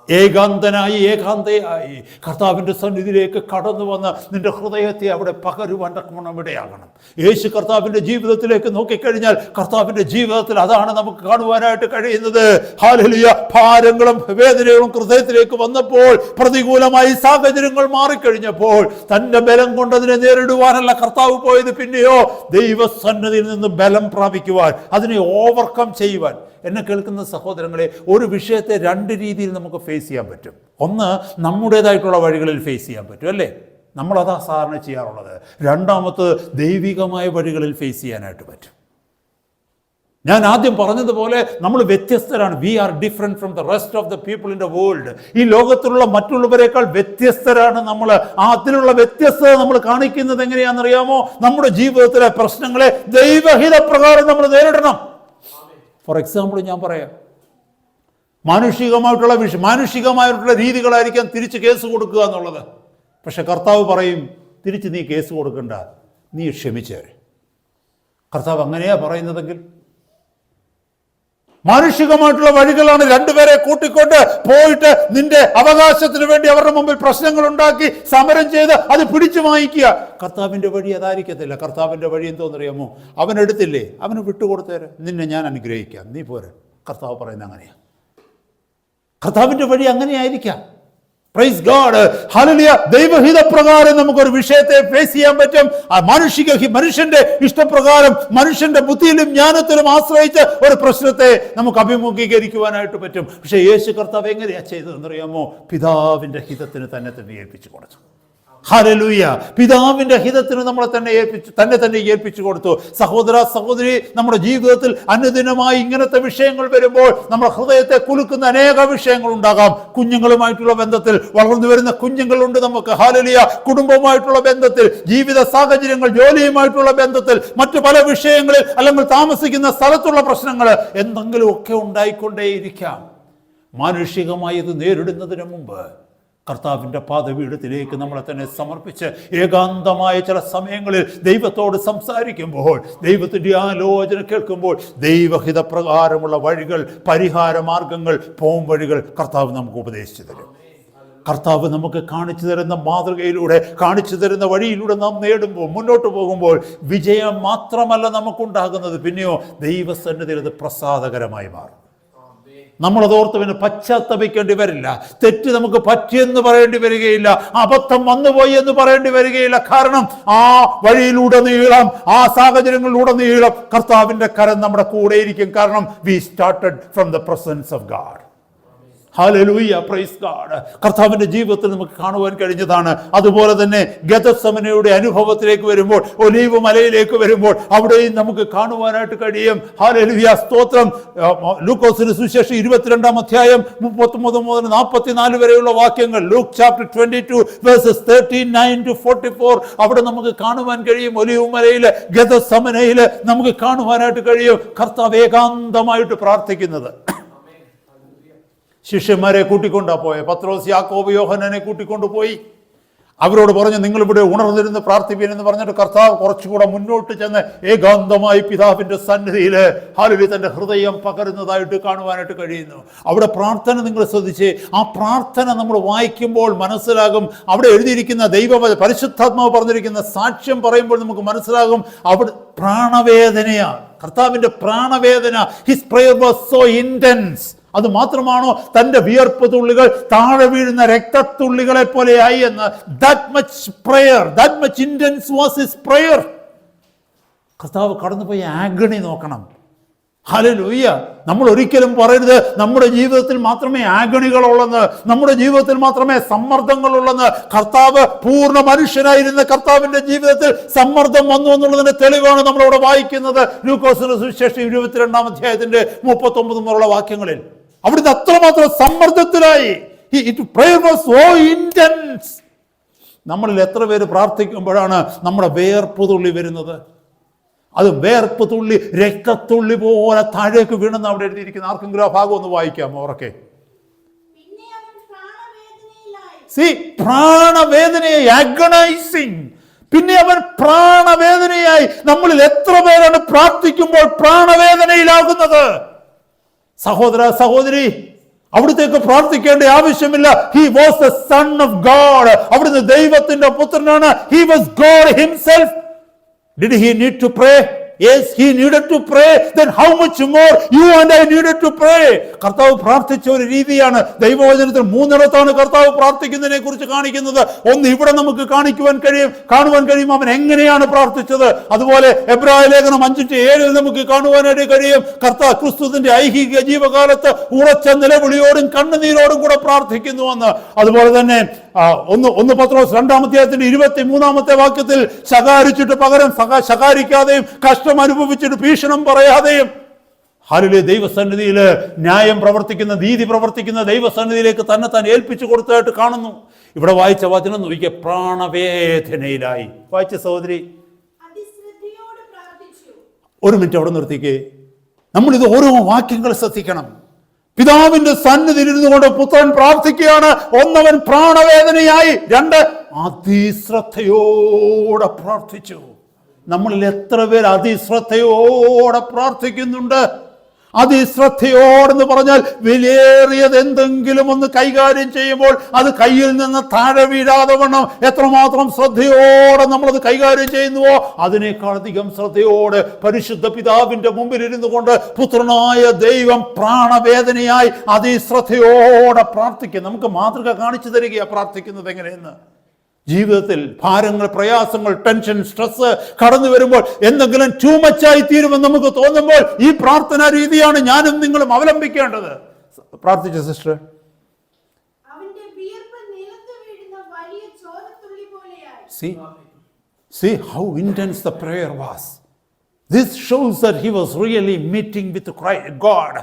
ഏകാന്തയായി കർത്താവിൻ്റെ സന്നിധിയിലേക്ക് കടന്നു വന്ന് നിന്റെ ഹൃദയത്തെ അവിടെ പകരുവാൻ തക്കവണ്ണം ഇടയാകണം. യേശു കർത്താവിൻ്റെ ജീവിതത്തിലേക്ക് നോക്കിക്കഴിഞ്ഞാൽ കർത്താവിൻ്റെ ജീവിതത്തിൽ അതാണ് നമുക്ക് കാണുവാനായിട്ട് കഴിയുന്നത്. ഹല്ലേലൂയ. ഭാരങ്ങളും വേദനകളും ഹൃദയത്തിലേക്ക് വന്നപ്പോൾ, പ്രതികൂലമായി സാഹചര്യങ്ങൾ മാറിക്കഴിഞ്ഞപ്പോൾ, തൻ്റെ ബലം കൊണ്ടതിനെ നേരിടുവാനല്ല കർത്താവ് പോയത്, പിന്നെയോ ദൈവസന്നിധിയിൽ നിന്ന് ബലം പ്രാപിക്കുവാൻ, അതിനെ ഓവർകം ചെയ്യുവാൻ. എന്നെ കേൾക്കുന്ന സഹോദരങ്ങളെ, ഒരു വിഷയത്തെ രണ്ട് രീതിയിൽ നമുക്ക് ഫേസ് ചെയ്യാൻ പറ്റും. ഒന്ന്, നമ്മുടേതായിട്ടുള്ള വഴികളിൽ ഫേസ് ചെയ്യാൻ പറ്റും, അല്ലേ? നമ്മളതാ സാധാരണ ചെയ്യാറുള്ളത്. രണ്ടാമത് ദൈവികമായ വഴികളിൽ ഫേസ് ചെയ്യാനായിട്ട് പറ്റും. ഞാൻ ആദ്യം പറഞ്ഞതുപോലെ നമ്മൾ വ്യത്യസ്തരാണ്. We are different from the rest of the people in the world. ഈ ലോകത്തിലുള്ള മറ്റുള്ളവരെക്കാൾ വ്യത്യസ്തരാണ് നമ്മൾ. അതിലുള്ള വ്യത്യസ്തത നമ്മൾ കാണിക്കുന്നത് എങ്ങനെയാണെന്നറിയാമോ? നമ്മുടെ ജീവിതത്തിലെ പ്രശ്നങ്ങളെ ദൈവഹിത പ്രകാരം നമ്മൾ നേരിടണം. ഫോർ എക്സാമ്പിൾ ഞാൻ പറയാം, മാനുഷികമായിട്ടുള്ള രീതികളായിരിക്കാം തിരിച്ച് കേസ് കൊടുക്കുക എന്നുള്ളത്. പക്ഷെ കർത്താവ് പറയും, തിരിച്ച് നീ കേസ് കൊടുക്കണ്ട, നീ ക്ഷമിച്ചേരെ. കർത്താവ് അങ്ങനെയാ പറയുന്നതെങ്കിൽ, മാനുഷികമായിട്ടുള്ള വഴികളാണ് രണ്ടുപേരെ കൂട്ടിക്കൊണ്ട് പോയിട്ട് നിന്റെ അവകാശത്തിന് വേണ്ടി അവരുടെ മുമ്പിൽ പ്രശ്നങ്ങൾ ഉണ്ടാക്കി സമരം ചെയ്ത് അത് പിടിച്ചു വാങ്ങിക്കുക. കർത്താവിൻ്റെ വഴി അതായിരിക്കത്തില്ല. കർത്താവിൻ്റെ വഴി എന്തോന്നറിയാമോ? അവനെടുത്തില്ലേ, അവന് വിട്ടുകൊടുത്തേരെ, നിന്നെ ഞാൻ അനുഗ്രഹിക്കാം, നീ പോരെ. കർത്താവ് പറയുന്നത് അങ്ങനെയാണ്. കർത്താവിൻ്റെ വഴി അങ്ങനെയായിരിക്കാം. Praise God, hallelujah. ദൈവഹിത പ്രകാരം നമുക്കൊരു വിഷയത്തെ ഫേസ് ചെയ്യാൻ പറ്റും. ആ മനുഷ്യന്റെ ഇഷ്ടപ്രകാരം, മനുഷ്യന്റെ ബുദ്ധിയിലും ജ്ഞാനത്തിലും ആശ്രയിച്ച് ഒരു പ്രശ്നത്തെ നമുക്ക് അഭിമുഖീകരിക്കുവാനായിട്ട് പറ്റും. പക്ഷേ യേശു കർത്താവ് എങ്ങനെയാ ചെയ്തതെന്നറിയാമോ? പിതാവിന്റെ ഹിതത്തിന് തന്നെ ഏൽപ്പിച്ചു കൊടുത്തു. ഹല്ലേലൂയ. പിതാവിന്റെ ഹിതത്തിന് നമ്മളെ തന്നെ ഏൽപ്പിച്ചു കൊടുത്തു. സഹോദര സഹോദരി, നമ്മുടെ ജീവിതത്തിൽ അനുദിനമായി ഇങ്ങനത്തെ വിഷയങ്ങൾ വരുമ്പോൾ നമ്മുടെ ഹൃദയത്തെ കുലുക്കുന്ന അനേക വിഷയങ്ങൾ ഉണ്ടാകാം. കുഞ്ഞുങ്ങളുമായിട്ടുള്ള ബന്ധത്തിൽ, വളർന്നു വരുന്ന കുഞ്ഞുങ്ങളുണ്ട് നമുക്ക്. ഹല്ലേലൂയ. കുടുംബവുമായിട്ടുള്ള ബന്ധത്തിൽ, ജീവിത സാഹചര്യങ്ങൾ, ജോലിയുമായിട്ടുള്ള ബന്ധത്തിൽ, മറ്റു പല വിഷയങ്ങളിൽ, അല്ലെങ്കിൽ താമസിക്കുന്ന സ്ഥലത്തുള്ള പ്രശ്നങ്ങൾ, എന്തെങ്കിലുമൊക്കെ ഉണ്ടായിക്കൊണ്ടേയിരിക്കാം. മാനുഷികമായി ഇത് നേരിടുന്നതിന് മുമ്പ് കർത്താവിൻ്റെ പാദപീഠത്തിലേക്ക് നമ്മളെ തന്നെ സമർപ്പിച്ച് ഏകാന്തമായ ചില സമയങ്ങളിൽ ദൈവത്തോട് സംസാരിക്കുമ്പോൾ, ദൈവത്തിൻ്റെ ആലോചന കേൾക്കുമ്പോൾ, ദൈവഹിത പ്രകാരമുള്ള വഴികൾ, പരിഹാര മാർഗങ്ങൾ, വഴികൾ കർത്താവ് നമുക്ക് ഉപദേശിച്ചു തരും. കർത്താവ് നമുക്ക് കാണിച്ചു തരുന്ന മാതൃകയിലൂടെ, കാണിച്ചു തരുന്ന വഴിയിലൂടെ നാം നേടുമ്പോൾ, മുന്നോട്ട് പോകുമ്പോൾ വിജയം മാത്രമല്ല നമുക്കുണ്ടാകുന്നത്, പിന്നെയോ ദൈവസന്നിധിയിൽ അത് പ്രസാദകരമായി മാറും. നമ്മളതോർത്ത് പിന്നെ പശ്ചാത്തപിക്കേണ്ടി വരില്ല. തെറ്റ് നമുക്ക് പറ്റിയെന്ന് പറയേണ്ടി വരികയില്ല. അബദ്ധം വന്നുപോയി എന്ന് പറയേണ്ടി വരികയില്ല. കാരണം ആ വഴിയിലുടനീളം, ആ സാഹചര്യങ്ങളിലുടനീളം കർത്താവിൻ്റെ കരം നമ്മുടെ കൂടെ ഇരിക്കും. കാരണം we started from the presence of God. Hallelujah, praise God. കർത്താവിൻ്റെ ജീവിതത്തിൽ നമുക്ക് കാണുവാൻ കഴിഞ്ഞതാണ്. അതുപോലെ തന്നെ ഗെത്സമനയുടെ അനുഭവത്തിലേക്ക് വരുമ്പോൾ, ഒലീവ് മലയിലേക്ക് വരുമ്പോൾ, അവിടെയും നമുക്ക് കാണുവാനായിട്ട് കഴിയും. ഹല്ലേലൂയ, സ്തോത്രം. ലൂക്കോസിന്റെ സുവിശേഷം 22-ാം അധ്യായം 39 മുതൽ 44 വരെയുള്ള വാക്യങ്ങൾ, ലൂക്ക് ചാപ്റ്റർ 22 വേഴ്സസ് 39-44, അവിടെ നമുക്ക് കാണുവാൻ കഴിയും. ഒലീവ് മലയിൽ, ഗെത്സമനയിൽ നമുക്ക് കാണുവാനായിട്ട് കഴിയും കർത്താവ് ഏകാന്തമായിട്ട് പ്രാർത്ഥിക്കുന്നത്. ശിഷ്യന്മാരെ കൂട്ടിക്കൊണ്ടാ പോയെ. പത്രോസ്, യാക്കോബ്, യോഹന്നാനെ കൂട്ടിക്കൊണ്ടുപോയി. അവരോട് പറഞ്ഞു, നിങ്ങളിവിടെ ഉണർന്നിരുന്ന് പ്രാർത്ഥിപ്പീൻ എന്ന് പറഞ്ഞിട്ട് കർത്താവ് കുറച്ചുകൂടെ മുന്നോട്ട് ചെന്ന് ഏകാന്തമായി പിതാവിൻ്റെ സന്നിധിയിൽ ഹല്ലേലൂയ തൻ്റെ ഹൃദയം പകരുന്നതായിട്ട് കാണുവാനായിട്ട് കഴിയുന്നു. അവിടെ പ്രാർത്ഥന നിങ്ങൾ ശ്രദ്ധിച്ച്, ആ പ്രാർത്ഥന നമ്മൾ വായിക്കുമ്പോൾ മനസ്സിലാകും. അവിടെ എഴുതിയിരിക്കുന്ന പരിശുദ്ധാത്മാവ് പറഞ്ഞിരിക്കുന്ന സാക്ഷ്യം പറയുമ്പോൾ നമുക്ക് മനസ്സിലാകും അവിടെ പ്രാണവേദനയാണ്. കർത്താവിൻ്റെ പ്രാണവേദന. His prayer was so intense. അത് മാത്രമാണോ, തൻ്റെ വിയർപ്പ് തുള്ളികൾ താഴെ വീഴുന്ന രക്തത്തുള്ളികളെ പോലെയായി എന്ന്. That much prayer, that much intense was his prayer. കർത്താവ് കടന്നുപോയി ആഗണി നോക്കണം. ഹല്ലേലൂയ. നമ്മൾ ഒരിക്കലും പറയരുത് നമ്മുടെ ജീവിതത്തിൽ മാത്രമേ ആഗണികളുള്ളെന്ന്, നമ്മുടെ ജീവിതത്തിൽ മാത്രമേ സമ്മർദ്ദങ്ങളുള്ളെന്ന്. കർത്താവ് പൂർണ്ണ മനുഷ്യനായിരുന്ന കർത്താവിന്റെ ജീവിതത്തിൽ സമ്മർദ്ദം വന്നു എന്നുള്ളതിന്റെ തെളിവാണ് നമ്മളിവിടെ വായിക്കുന്നത് ലൂക്കോസിന്റെ സുവിശേഷം 22-ാം അധ്യായത്തിന്റെ 39 മുതലുള്ള വാക്യങ്ങളിൽ. അവിടുന്ന് അത്രമാത്രം സമ്മർദ്ദത്തിലായി. Prayer was so intense. നമ്മളിൽ എത്ര പേര് പ്രാർത്ഥിക്കുമ്പോഴാണ് നമ്മുടെ വേർപ്പ് തുള്ളി വരുന്നത്? അത് വേർപ്പ് തുള്ളി രക്തത്തുള്ളി പോലെ താഴേക്ക് വീണെന്ന് അവിടെ എഴുതിയിരിക്കുന്ന. ആർക്കെങ്കിലും ആ ഭാഗം ഒന്ന് വായിക്കാമോ? ഉറക്കെ. പ്രാണവേദനയായി, അഗണൈസിങ്. പിന്നെ അവൻ പ്രാണവേദനയായി. നമ്മളിൽ എത്ര പേരാണ് പ്രാർത്ഥിക്കുമ്പോൾ പ്രാണവേദനയിലാകുന്നത്? സഹോദര സഹോദരി, അവിടുത്തേക്ക് പ്രാർത്ഥിക്കേണ്ട ആവശ്യമില്ല. He was the son of God. അവിടുന്ന് ദൈവത്തിന്റെ പുത്രനാണ്. He was God himself. Did he need to pray? Yes, he needed to pray. Then how much more you and I needed to pray? കർത്താവ് പ്രാർത്ഥിച്ച ഒരു രീതിയാണ്. ദൈവവചനത്തിൽ 3 കർത്താവ് പ്രാർത്ഥിക്കുന്നതിനെ കുറിച്ച് കാണിക്കുന്നത്. ഒന്ന് ഇവിടെ നമുക്ക് കാണുവാൻ കഴിയും അവൻ എങ്ങനെയാണ് പ്രാർത്ഥിച്ചത്. അതുപോലെ എബ്രായ ലേഖനം 5:7 നമുക്ക് കാണുവാനായിട്ട് കഴിയും. കർത്താവ് ക്രിസ്തുവിന്റെ ഐഹിക ജീവകാലത്ത് ഉറച്ച നിലവിളിയോടും കണ്ണുനീരോടും കൂടെ പ്രാർത്ഥിക്കുന്നുവെന്ന്. അതുപോലെ തന്നെ 1 പത്രോസ് 2-ാം അധ്യായത്തിന്റെ 23-ാമത്തെ വാക്യത്തിൽ ശകാരിച്ചിട്ട് പകരം ശകാരിക്കാതെയും കഷ്ടം അനുഭവിച്ചിട്ട് ഭീഷണം പറയാതെയും ഹല്ലേലൂയ ദൈവസന്നിധിയിൽ ന്യായം പ്രവർത്തിക്കുന്ന, നീതി പ്രവർത്തിക്കുന്ന ദൈവസന്നിധിയിലേക്ക് തന്നെ താൻ ഏൽപ്പിച്ചു കൊടുത്തതായിട്ട് കാണുന്നു. ഇവിടെ വായിച്ച വചനം നോക്കിയ പ്രാണവേദനയിലായി. വായിച്ച സഹോദരി, ഒരു മിനിറ്റ് അവിടെ നിർത്തിക്കേ. നമ്മളിത് ഓരോ വാക്യങ്ങൾ ശ്രദ്ധിക്കണം. പിതാവിന്റെ സന്നിധിയിൽ ഇരുന്നുകൊണ്ട് പുത്രൻ പ്രാർത്ഥിക്കുകയാണ്. ഒന്നവൻ പ്രാണവേദനയായി, 2 അതിശ്രദ്ധയോടെ പ്രാർത്ഥിച്ചു. നമ്മളിൽ എത്ര പേർ അതിശ്രദ്ധയോടെ പ്രാർത്ഥിക്കുന്നുണ്ട്? അതിശ്രദ്ധയോടെന്ന് പറഞ്ഞാൽ വിലയേറിയത് എന്തെങ്കിലും ഒന്ന് കൈകാര്യം ചെയ്യുമ്പോൾ അത് കയ്യിൽ നിന്ന് താഴെ വീഴാതെ വണ്ണം എത്രമാത്രം ശ്രദ്ധയോടെ നമ്മളത് കൈകാര്യം ചെയ്യുന്നുവോ അതിനേക്കാൾ അധികം ശ്രദ്ധയോടെ പരിശുദ്ധ പിതാവിന്റെ മുമ്പിൽ ഇരുന്നു കൊണ്ട് പുത്രനായ ദൈവം പ്രാണവേദനയായി അതിശ്രദ്ധയോടെ പ്രാർത്ഥിക്കുക. നമുക്ക് മാതൃക കാണിച്ചു തരികയാണ് പ്രാർത്ഥിക്കുന്നത് എങ്ങനെയെന്ന്. ജീവിതത്തിൽ ഭാരങ്ങൾ, പ്രയാസങ്ങൾ, ടെൻഷൻ, സ്ട്രെസ് കടന്നു വരുമ്പോൾ എന്തെങ്കിലും ടൂ മച്ചായി തീരുമെന്ന് നമുക്ക് തോന്നുമ്പോൾ ഈ പ്രാർത്ഥനാ രീതിയാണ് ഞാനും നിങ്ങളും അവലംബിക്കേണ്ടത്. പ്രാർത്ഥിച്ച sister, see how intense the prayer was. This shows that he was really meeting with God.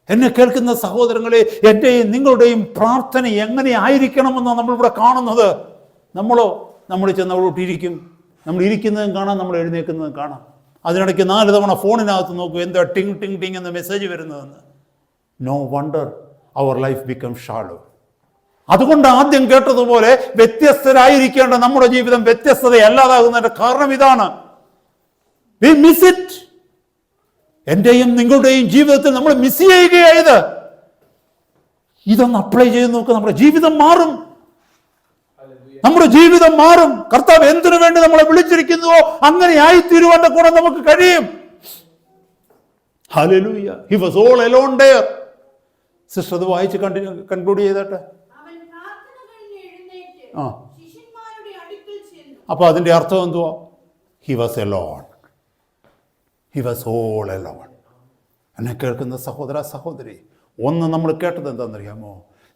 എന്നെ കേൾക്കുന്ന സഹോദരങ്ങളെ, എൻ്റെയും നിങ്ങളുടെയും പ്രാർത്ഥന എങ്ങനെ ആയിരിക്കണമെന്നാണ് നമ്മളിവിടെ കാണുന്നത്. നമ്മൾ ചെന്ന് അവിടെ ഇരിക്കും. നമ്മൾ ഇരിക്കുന്നതും കാണാം, നമ്മൾ എഴുന്നേക്കുന്നതും കാണാം. അതിനിടയ്ക്ക് 4 തവണ ഫോണിനകത്ത് നോക്കും, എന്താ ടിങ് ടിങ് ടിങ് എന്ന മെസ്സേജ് വരുന്നതെന്ന്. No wonder our life become shallow. അതുകൊണ്ട് ആദ്യം കേട്ടതുപോലെ വ്യത്യസ്തരായിരിക്കേണ്ട നമ്മുടെ ജീവിതം വ്യത്യസ്തതയല്ലാതാകുന്നതിന്റെ കാരണം ഇതാണ്. We miss it. എൻ്റെയും നിങ്ങളുടെയും ജീവിതത്തിൽ നമ്മൾ മിസ് ചെയ്യുകയായത്. ഇതൊന്ന് അപ്ലൈ ചെയ്ത് നോക്കുക, നമ്മുടെ ജീവിതം മാറും. നമ്മുടെ ജീവിതം മാറും. കർത്താവ് എന്തിനു വേണ്ടി നമ്മളെ വിളിച്ചിരിക്കുന്നുവോ അങ്ങനെ ആയിത്തീരുവാന്റെ കൂടെ നമുക്ക് കഴിയും. Hallelujah. He was all alone there. Sister അത് വായിച്ച് കൺക്ലൂഡ് ചെയ്തട്ടെ. അപ്പൊ അതിന്റെ അർത്ഥം എന്തുവാ? He was alone. He was all alone. എന്നെ കേൾക്കുന്ന സഹോദര സഹോദരി, ഒന്ന് നമ്മൾ കേട്ടത് എന്താണെന്നറിയാമോ?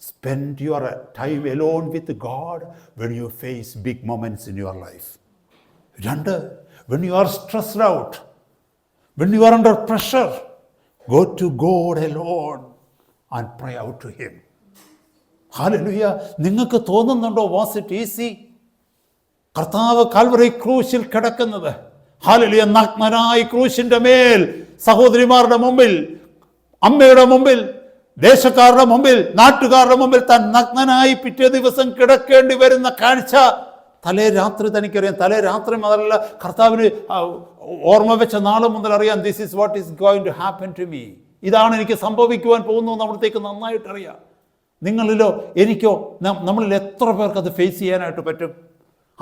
Spend your time alone with God when you face big moments in your life. 2, when you are stressed out, when you are under pressure, go to God alone and pray out to Him. Hallelujah. നിങ്ങൾക്ക് തോന്നുന്നുണ്ടോ was it easy? കർത്താവ് Calvary ക്രൂശിൽ കിടക്കുന്നത്, hallelujah, നഗ്നനായി ക്രൂശിന്റെ മേൽ സഹോദരിമാരുടെ മുമ്പിൽ, അമ്മയുടെ മുമ്പിൽ, ദേശക്കാരുടെ മുമ്പിൽ, നാട്ടുകാരുടെ മുമ്പിൽ താൻ നഗ്നനായി പിറ്റേ ദിവസം കിടക്കേണ്ടി വരുന്ന കാഴ്ച തലേ രാത്രി തനിക്കറിയാം. തലേ രാത്രി മുതലല്ല, കർത്താവിന് ഓർമ്മ വെച്ച നാൾ മുതൽ അറിയാം. This is what is going to happen to me. ഇതാണ് എനിക്ക് സംഭവിക്കുവാൻ പോകുന്നു എന്ന് അവിടത്തേക്ക് നന്നായിട്ടറിയാം. നിങ്ങളിലോ എനിക്കോ നമ്മളിൽ എത്ര പേർക്ക് അത് ഫേസ് ചെയ്യാനായിട്ട് പറ്റും?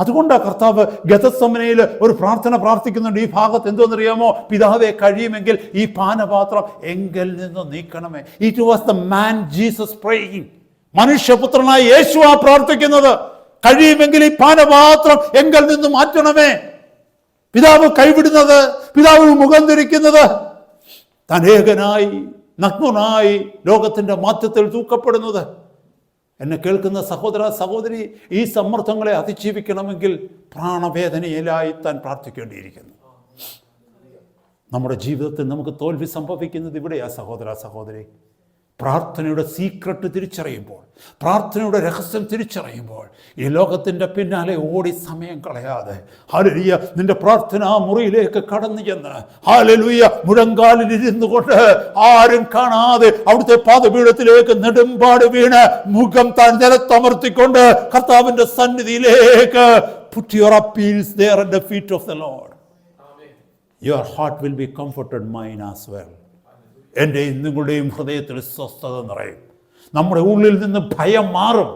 അതുകൊണ്ടാണ് കർത്താവ് ഗെത്സമനയിൽ ഒരു പ്രാർത്ഥന പ്രാർത്ഥിക്കുന്നുണ്ട്. ഈ ഭാഗത്ത് എന്തോന്നറിയാമോ? പിതാവേ, കഴിയുമെങ്കിൽ ഈ പാനപാത്രം എങ്കിൽ നിന്ന് നീക്കണമേ. It was the man Jesus praying. മനുഷ്യപുത്രനായ യേശു ആ പ്രാർത്ഥിക്കുന്നത്. കഴിയുമെങ്കിൽ ഈ പാനപാത്രം എങ്കിൽ നിന്ന് മാറ്റണമേ. പിതാവ് കൈവിടുന്നത്, പിതാവ് മുഖം തിരിക്കുന്നത്, താൻ ഏകനായി നഗ്നനായി ലോകത്തിൻ്റെ മധ്യത്തിൽ തൂക്കപ്പെടുന്നത്. എന്നെ കേൾക്കുന്ന സഹോദര സഹോദരി, ഈ സമ്മർദ്ദങ്ങളെ അതിജീവിക്കണമെങ്കിൽ പ്രാണവേദനയിലായി താൻ പ്രാർത്ഥിക്കേണ്ടിയിരിക്കുന്നു. നമ്മുടെ ജീവിതത്തിൽ നമുക്ക് തോൽവി സംഭവിക്കുന്നത് ഇവിടെയാ സഹോദര സഹോദരി. പ്രാർത്ഥനയുടെ സീക്രട്ട് തിരിച്ചറിയുമ്പോൾ, പ്രാർത്ഥനയുടെ രഹസ്യം തിരിച്ചറിയുമ്പോൾ, ഈ ലോകത്തിൻ്റെ പിന്നാലെ ഓടി സമയം കളയാതെ ഹല്ലേലൂയ നിന്റെ പ്രാർത്ഥനാ മുറിയിലേക്ക് കടന്നു ചെന്ന് ഹല്ലേലൂയ മുഴങ്കാലിൽ ഇരുന്നു കൊണ്ട് ആരും കാണാതെ അവിടുത്തെ പാദപീഠത്തിലേക്ക് നെടുമ്പാട് വീണ് മുഖം താൻ നിലത്തമർത്തിക്കൊണ്ട് കർത്താവിൻ്റെ സന്നിധിയിലേക്ക് put your appeals there at the feet of the Lord. Your heart will be comforted, mine as well. എൻ്റെയും നിങ്ങളുടെയും ഹൃദയത്തിൽ സ്വസ്ഥത നിറയും. നമ്മുടെ ഉള്ളിൽ നിന്ന് ഭയം മാറും,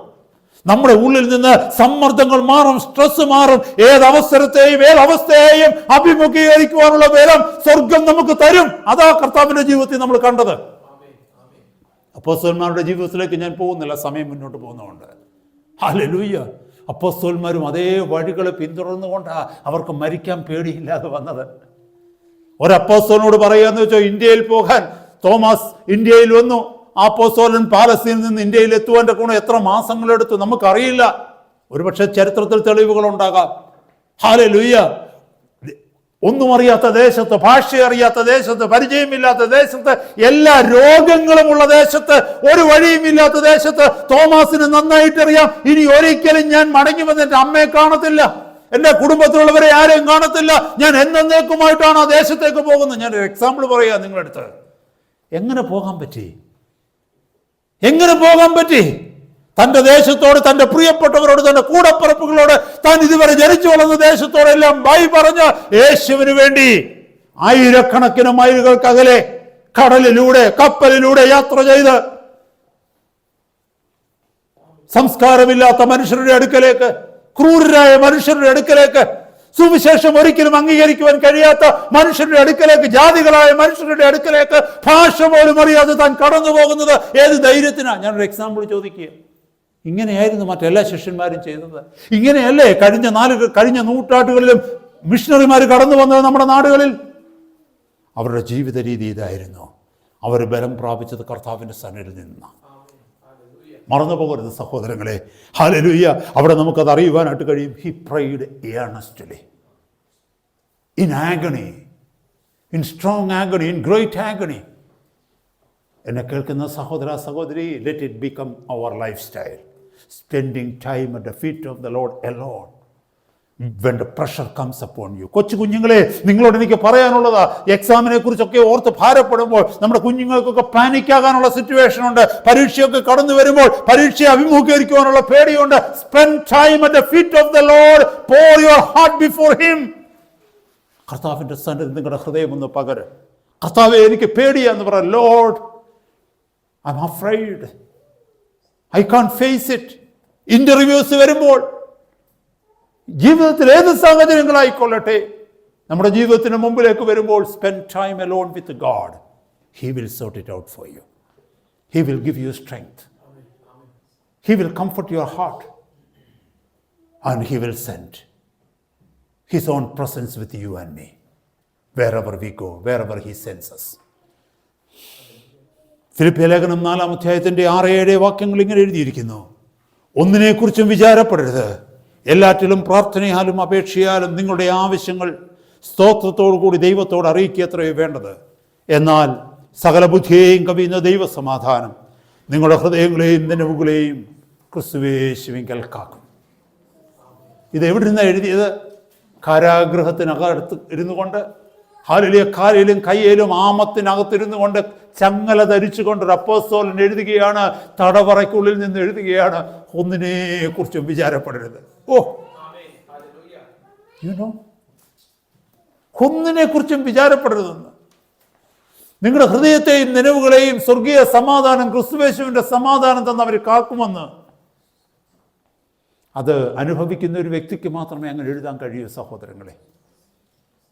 നമ്മുടെ ഉള്ളിൽ നിന്ന് സമ്മർദ്ദങ്ങൾ മാറും, സ്ട്രെസ് മാറും. ഏതവസരത്തെയും ഏതവസ്ഥയെയും അഭിമുഖീകരിക്കുവാനുള്ള ബലം സ്വർഗം നമുക്ക് തരും. അതാ കർത്താവിൻ്റെ ജീവിതത്തിൽ നമ്മൾ കണ്ടത്. അപ്പോസ്തലന്മാരുടെ ജീവിതത്തിലേക്ക് ഞാൻ പോകുന്നില്ല, സമയം മുന്നോട്ട് പോകുന്നതുകൊണ്ട്. ഹല്ലേലൂയ. അപ്പോസ്തലന്മാരും അതേ വഴികൾ പിന്തുടർന്നുകൊണ്ടാണ് അവർക്ക് മരിക്കാൻ പേടിയില്ലാതെ വന്നത്. ഒരപ്പോസ്തലനോട് പറയാന്ന് വെച്ചാൽ ഇന്ത്യയിൽ പോകാൻ തോമസ് ഇന്ത്യയിൽ വന്നു. ആ അപ്പോസ്തലൻ പാലസ്തീനിൽ നിന്ന് ഇന്ത്യയിൽ എത്തുവാൻ്റെ ഗുണം എത്ര മാസങ്ങളെടുത്തു നമുക്കറിയില്ല. ഒരുപക്ഷെ ചരിത്രത്തിൽ തെളിവുകൾ ഉണ്ടാകാം. ഹല്ലേലൂയ. ഒന്നും അറിയാത്ത ദേശത്ത്, ഭാഷ അറിയാത്ത ദേശത്ത്, പരിചയമില്ലാത്ത ദേശത്ത്, എല്ലാ രോഗങ്ങളുമുള്ള ദേശത്ത്, ഒരു വഴിയുമില്ലാത്ത ദേശത്ത് തോമസിന് നന്നായിട്ടറിയാം, ഇനി ഒരിക്കലും ഞാൻ മടങ്ങി വന്ന് എൻ്റെ അമ്മയെ കാണത്തില്ല, എൻ്റെ കുടുംബത്തിലുള്ളവരെ ആരെയും കാണത്തില്ല, ഞാൻ എന്നേക്കുമായിട്ടാണ് ആ ദേശത്തേക്ക് പോകുന്നത്. ഞാനൊരു എക്സാമ്പിൾ പറയാം നിങ്ങളുടെ അടുത്ത്. എങ്ങനെ പോകാൻ പറ്റി? എങ്ങനെ പോകാൻ പറ്റി? തൻ്റെ ദേശത്തോട്, തൻ്റെ പ്രിയപ്പെട്ടവരോട്, തൻ്റെ കൂടപ്പിറപ്പുകളോട്, താൻ ഇതുവരെ ജനിച്ചു വളർന്ന ദേശത്തോടെല്ലാം ബൈ പറഞ്ഞ് യേശുവിന് വേണ്ടി ആയിരക്കണക്കിന് മൈലുകൾക്കകലെ കടലിലൂടെ, കപ്പലിലൂടെ യാത്ര ചെയ്ത് സംസ്കാരമില്ലാത്ത മനുഷ്യരുടെ അടുക്കലേക്ക്, ക്രൂരരായ മനുഷ്യരുടെ അടുക്കലേക്ക്, സുവിശേഷം ഒരിക്കലും അംഗീകരിക്കുവാൻ കഴിയാത്ത മനുഷ്യരുടെ അടുക്കലേക്ക്, ജാതികളായ മനുഷ്യരുടെ അടുക്കലേക്ക്, ഭാഷ പോലും അറിയാതെ താൻ കടന്നു പോകുന്നത് ഏത് ധൈര്യത്തിനാ? ഞാനൊരു എക്സാമ്പിൾ ചോദിക്കുക. ഇങ്ങനെയായിരുന്നു മറ്റെല്ലാ ശിഷ്യന്മാരും ചെയ്തത്. ഇങ്ങനെയല്ലേ കഴിഞ്ഞ നൂറ്റാണ്ടുകളിലും മിഷണറിമാർ കടന്നു വന്നത് നമ്മുടെ നാടുകളിൽ? അവരുടെ ജീവിത രീതി ഇതായിരുന്നു. അവർ ബലം പ്രാപിച്ചത് കർത്താവിൻ്റെ സന്നിധിയിൽ നിന്നാണ്. മറന്നു പോകരുത് സഹോദരങ്ങളെ. ഹല്ലേലൂയ. അവിടെ നമുക്കത് അറിയുവാനായിട്ട് കഴിയും. He prayed earnestly, in agony, in strong agony, in great agony. എന്നെ കേൾക്കുന്ന സഹോദര സഹോദരി, let it become our life style, spending time at the feet of the lord alone when the pressure comes upon you. കൊച്ചു കുഞ്ഞുങ്ങളെ, നിങ്ങളോട് എനിക്ക് പറയാനുള്ളതാ, എക്സാമിനെ കുറിച്ചൊക്കെ ഓർത്ത് ഭാരപ്പെടുമ്പോൾ നമ്മുടെ കുഞ്ഞുങ്ങൾക്കൊക്കെ പാനിക്കാകാനുള്ള സിറ്റുവേഷൻ ഉണ്ട്. പരീക്ഷയൊക്കെ കടന്നു വരുമ്പോൾ പരീക്ഷയെ അഭിമുഖീകരിക്കുവാനുള്ള പേടിയുണ്ട്. Spend time at the feet of the Lord, pour your heart before him. കർത്താവിൻ്റെ സന്നിധിയിൽ നിങ്ങളുടെ ഹൃദയം ഒന്ന് പകര്. കർത്താവേ, എനിക്ക് പേടിയാന്ന് പറ. Lord, I am afraid, I can't face it. Interviews വരുമ്പോൾ, ജീവിതത്തിൽ ഏത് സാഹചര്യങ്ങളായിക്കൊള്ളട്ടെ, നമ്മുടെ ജീവിതത്തിന് മുമ്പിലേക്ക് വരുമ്പോൾ, spend time alone with God. He will sort it out for you. He will give you strength. He will comfort your heart and he will send his own presence with you and me wherever we go, wherever he sends us. ഫിലിപ്പിയ ലേഖനം 4-ാം അധ്യായത്തിൻ്റെ 6-7 വാക്യങ്ങൾ ഇങ്ങനെ എഴുതിയിരിക്കുന്നു. ഒന്നിനെക്കുറിച്ചും വിചാരപ്പെടരുത്, എല്ലാറ്റിലും പ്രാർത്ഥനയാലും അപേക്ഷയാലും നിങ്ങളുടെ ആവശ്യങ്ങൾ സ്തോത്രത്തോടു കൂടി ദൈവത്തോട് അറിയിക്കുകയത്രയോ വേണ്ടത്. എന്നാൽ സകല ബുദ്ധിയെയും കവിയുന്ന ദൈവസമാധാനം നിങ്ങളുടെ ഹൃദയങ്ങളെയും നിലവുകളെയും ക്രിസ്തുയേശുവിങ്കൽ കാക്കും. ഇത് എവിടെ നിന്നാണ് എഴുതിയത്? കാരാഗൃഹത്തിനകത്ത് ഇരുന്നു കൊണ്ട്, ഹല്ലേലൂയ, കാലിലും കയ്യിലും ആമത്തിനകത്തിരുന്നു കൊണ്ട്, ചങ്ങല ധരിച്ചുകൊണ്ട് അപ്പോസ്തലൻ എഴുതുകയാണ്, തടവറയ്ക്കുള്ളിൽ നിന്ന് എഴുതുകയാണ്, ഒന്നിനെ കുറിച്ചും വിചാരപ്പെടരുത്. ഒന്നിനെ കുറിച്ചും വിചാരപ്പെടരുതെന്ന്. നിങ്ങളുടെ ഹൃദയത്തെയും നിലവുകളെയും സ്വർഗീയ സമാധാനം, ക്രിസ്തുയേശുവിന്റെ സമാധാനം തന്ന് അവർ കാക്കുമെന്ന്. അത് അനുഭവിക്കുന്ന ഒരു വ്യക്തിക്ക് മാത്രമേ അങ്ങനെ എഴുതാൻ കഴിയൂ സഹോദരങ്ങളെ.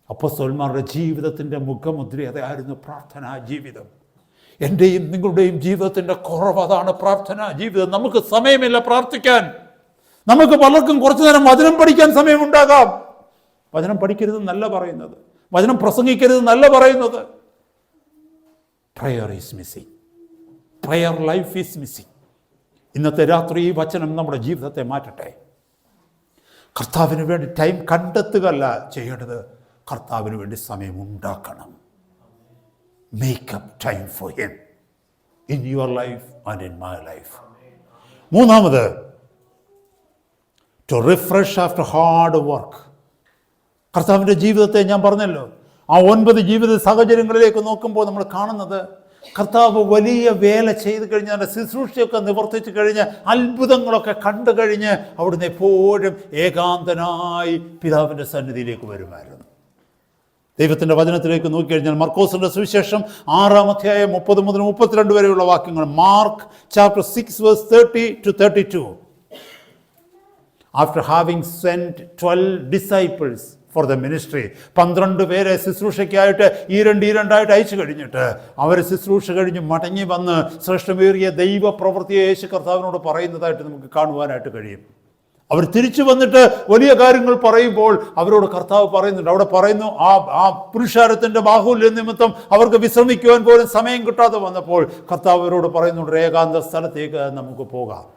അപ്പോസ്തലന്മാരുടെ ജീവിതത്തിൻ്റെ മുഖമുദ്ര അതായിരുന്നു പ്രാർത്ഥനാ ജീവിതം. എൻ്റെയും നിങ്ങളുടെയും ജീവിതത്തിൻ്റെ കുറവ് അതാണ്, പ്രാർത്ഥനാ ജീവിതം. നമുക്ക് സമയമില്ല പ്രാർത്ഥിക്കാൻ. നമുക്ക് പലർക്കും കുറച്ചു നേരം വചനം പഠിക്കാൻ സമയമുണ്ടാകാം. വചനം പഠിക്കരുതെന്നല്ല പറയുന്നത്, വചനം പ്രസംഗിക്കരുതെന്നല്ല പറയുന്നത്. Prayer is missing, prayer life is missing. ഇന്നത്തെ രാത്രി ഈ വചനം നമ്മുടെ ജീവിതത്തെ മാറ്റട്ടെ. കർത്താവിന് വേണ്ടി ടൈം കണ്ടെത്തുകയല്ല ചെയ്യേണ്ടത്, കർത്താവിന് വേണ്ടി സമയം ഉണ്ടാക്കണം. Make up time for him in your life and in my life. മൂന്നാമത്, to refresh after hard work. കർത്താവിൻ്റെ ജീവിതത്തെ ഞാൻ പറഞ്ഞല്ലോ, ആ 9 ജീവിത സാഹചര്യങ്ങളിലേക്ക് നോക്കുമ്പോൾ നമ്മൾ കാണുന്നത് കർത്താവ് വലിയ വേല ചെയ്ത് കഴിഞ്ഞ്, അതിൻ്റെ ശുശ്രൂഷയൊക്കെ നിവർത്തിച്ച് കഴിഞ്ഞ്, അത്ഭുതങ്ങളൊക്കെ കണ്ടു കഴിഞ്ഞ് അവിടുന്ന് എപ്പോഴും ഏകാന്തനായി പിതാവിൻ്റെ സന്നിധിയിലേക്ക് വരുമായിരുന്നു. ദൈവത്തിൻ്റെ വചനത്തിലേക്ക് നോക്കിക്കഴിഞ്ഞാൽ മർക്കോസിൻ്റെ സുവിശേഷം 6-ാം അധ്യായം 30 മുതൽ 32 വരെയുള്ള വാക്യങ്ങൾ. Mark chapter 6 verse 30 to 32. After having sent 12 disciples for the ministry, 12 പേരെ ശുശ്രൂഷയ്ക്കായിട്ട് ഈരണ്ടായിട്ട് അയച്ചു കഴിഞ്ഞിട്ട് അവർ ശുശ്രൂഷ കഴിഞ്ഞ് മടങ്ങി വന്ന് ശ്രേഷ്ഠമേറിയ ദൈവപ്രവൃത്തിയെ യേശു കർത്താവിനോട് പറയുന്നതായിട്ട് നമുക്ക് കാണുവാനായിട്ട് കഴിയും. അവർ തിരിച്ചു വന്നിട്ട് വലിയ കാര്യങ്ങൾ പറയുമ്പോൾ അവരോട് കർത്താവ് പറയുന്നുണ്ട്, അവിടെ പറയുന്നു, ആ പുരുഷാരത്തിൻ്റെ ബാഹുല്യ നിമിത്തം അവർക്ക് വിശ്രമിക്കുവാൻ പോലും സമയം കിട്ടാതെ വന്നപ്പോൾ കർത്താവ് അവരോട് പറയുന്നുണ്ട്, ഏകാന്ത സ്ഥലത്തേക്ക് നമുക്ക് പോകാം.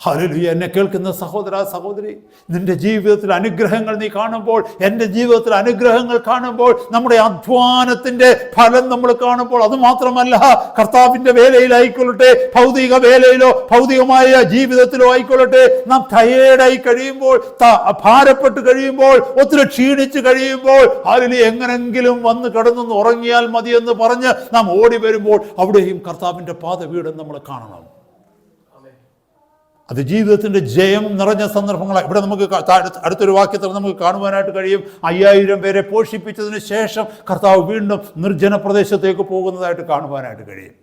ഹല്ലേലൂയ. എന്നെ കേൾക്കുന്ന സഹോദര സഹോദരി, നിന്റെ ജീവിതത്തിൽ അനുഗ്രഹങ്ങൾ നീ കാണുമ്പോൾ, എൻ്റെ ജീവിതത്തിൽ അനുഗ്രഹങ്ങൾ കാണുമ്പോൾ, നമ്മുടെ അധ്വാനത്തിൻ്റെ ഫലം നമ്മൾ കാണുമ്പോൾ, അതുമാത്രമല്ല കർത്താവിൻ്റെ വേലയിലായിക്കൊള്ളട്ടെ, ഭൗതിക വേലയിലോ ഭൗതികമായ ജീവിതത്തിലോ ആയിക്കൊള്ളട്ടെ, നാം ടയേർഡായി കഴിയുമ്പോൾ, ഭാരപ്പെട്ട് കഴിയുമ്പോൾ, ഒത്തിരി ക്ഷീണിച്ച് കഴിയുമ്പോൾ, ഹല്ലേലൂയ, എങ്ങനെങ്കിലും വന്ന് കിടന്നൊന്ന് ഉറങ്ങിയാൽ മതിയെന്ന് പറഞ്ഞ് നാം ഓടി വരുമ്പോൾ അവിടെയും കർത്താവിൻ്റെ പാദപീഠം നമ്മൾ കാണണം. അത് ജീവിതത്തിൻ്റെ ജയം നിറഞ്ഞ സന്ദർഭങ്ങളാണ്. ഇവിടെ നമുക്ക് അടുത്തൊരു വാക്യത്തിൽ നമുക്ക് കാണുവാനായിട്ട് കഴിയും. 5000 പേരെ പോഷിപ്പിച്ചതിന് ശേഷം കർത്താവ് വീണ്ടും നിർജ്ജന പ്രദേശത്തേക്ക് പോകുന്നതായിട്ട് കാണുവാനായിട്ട് കഴിയും.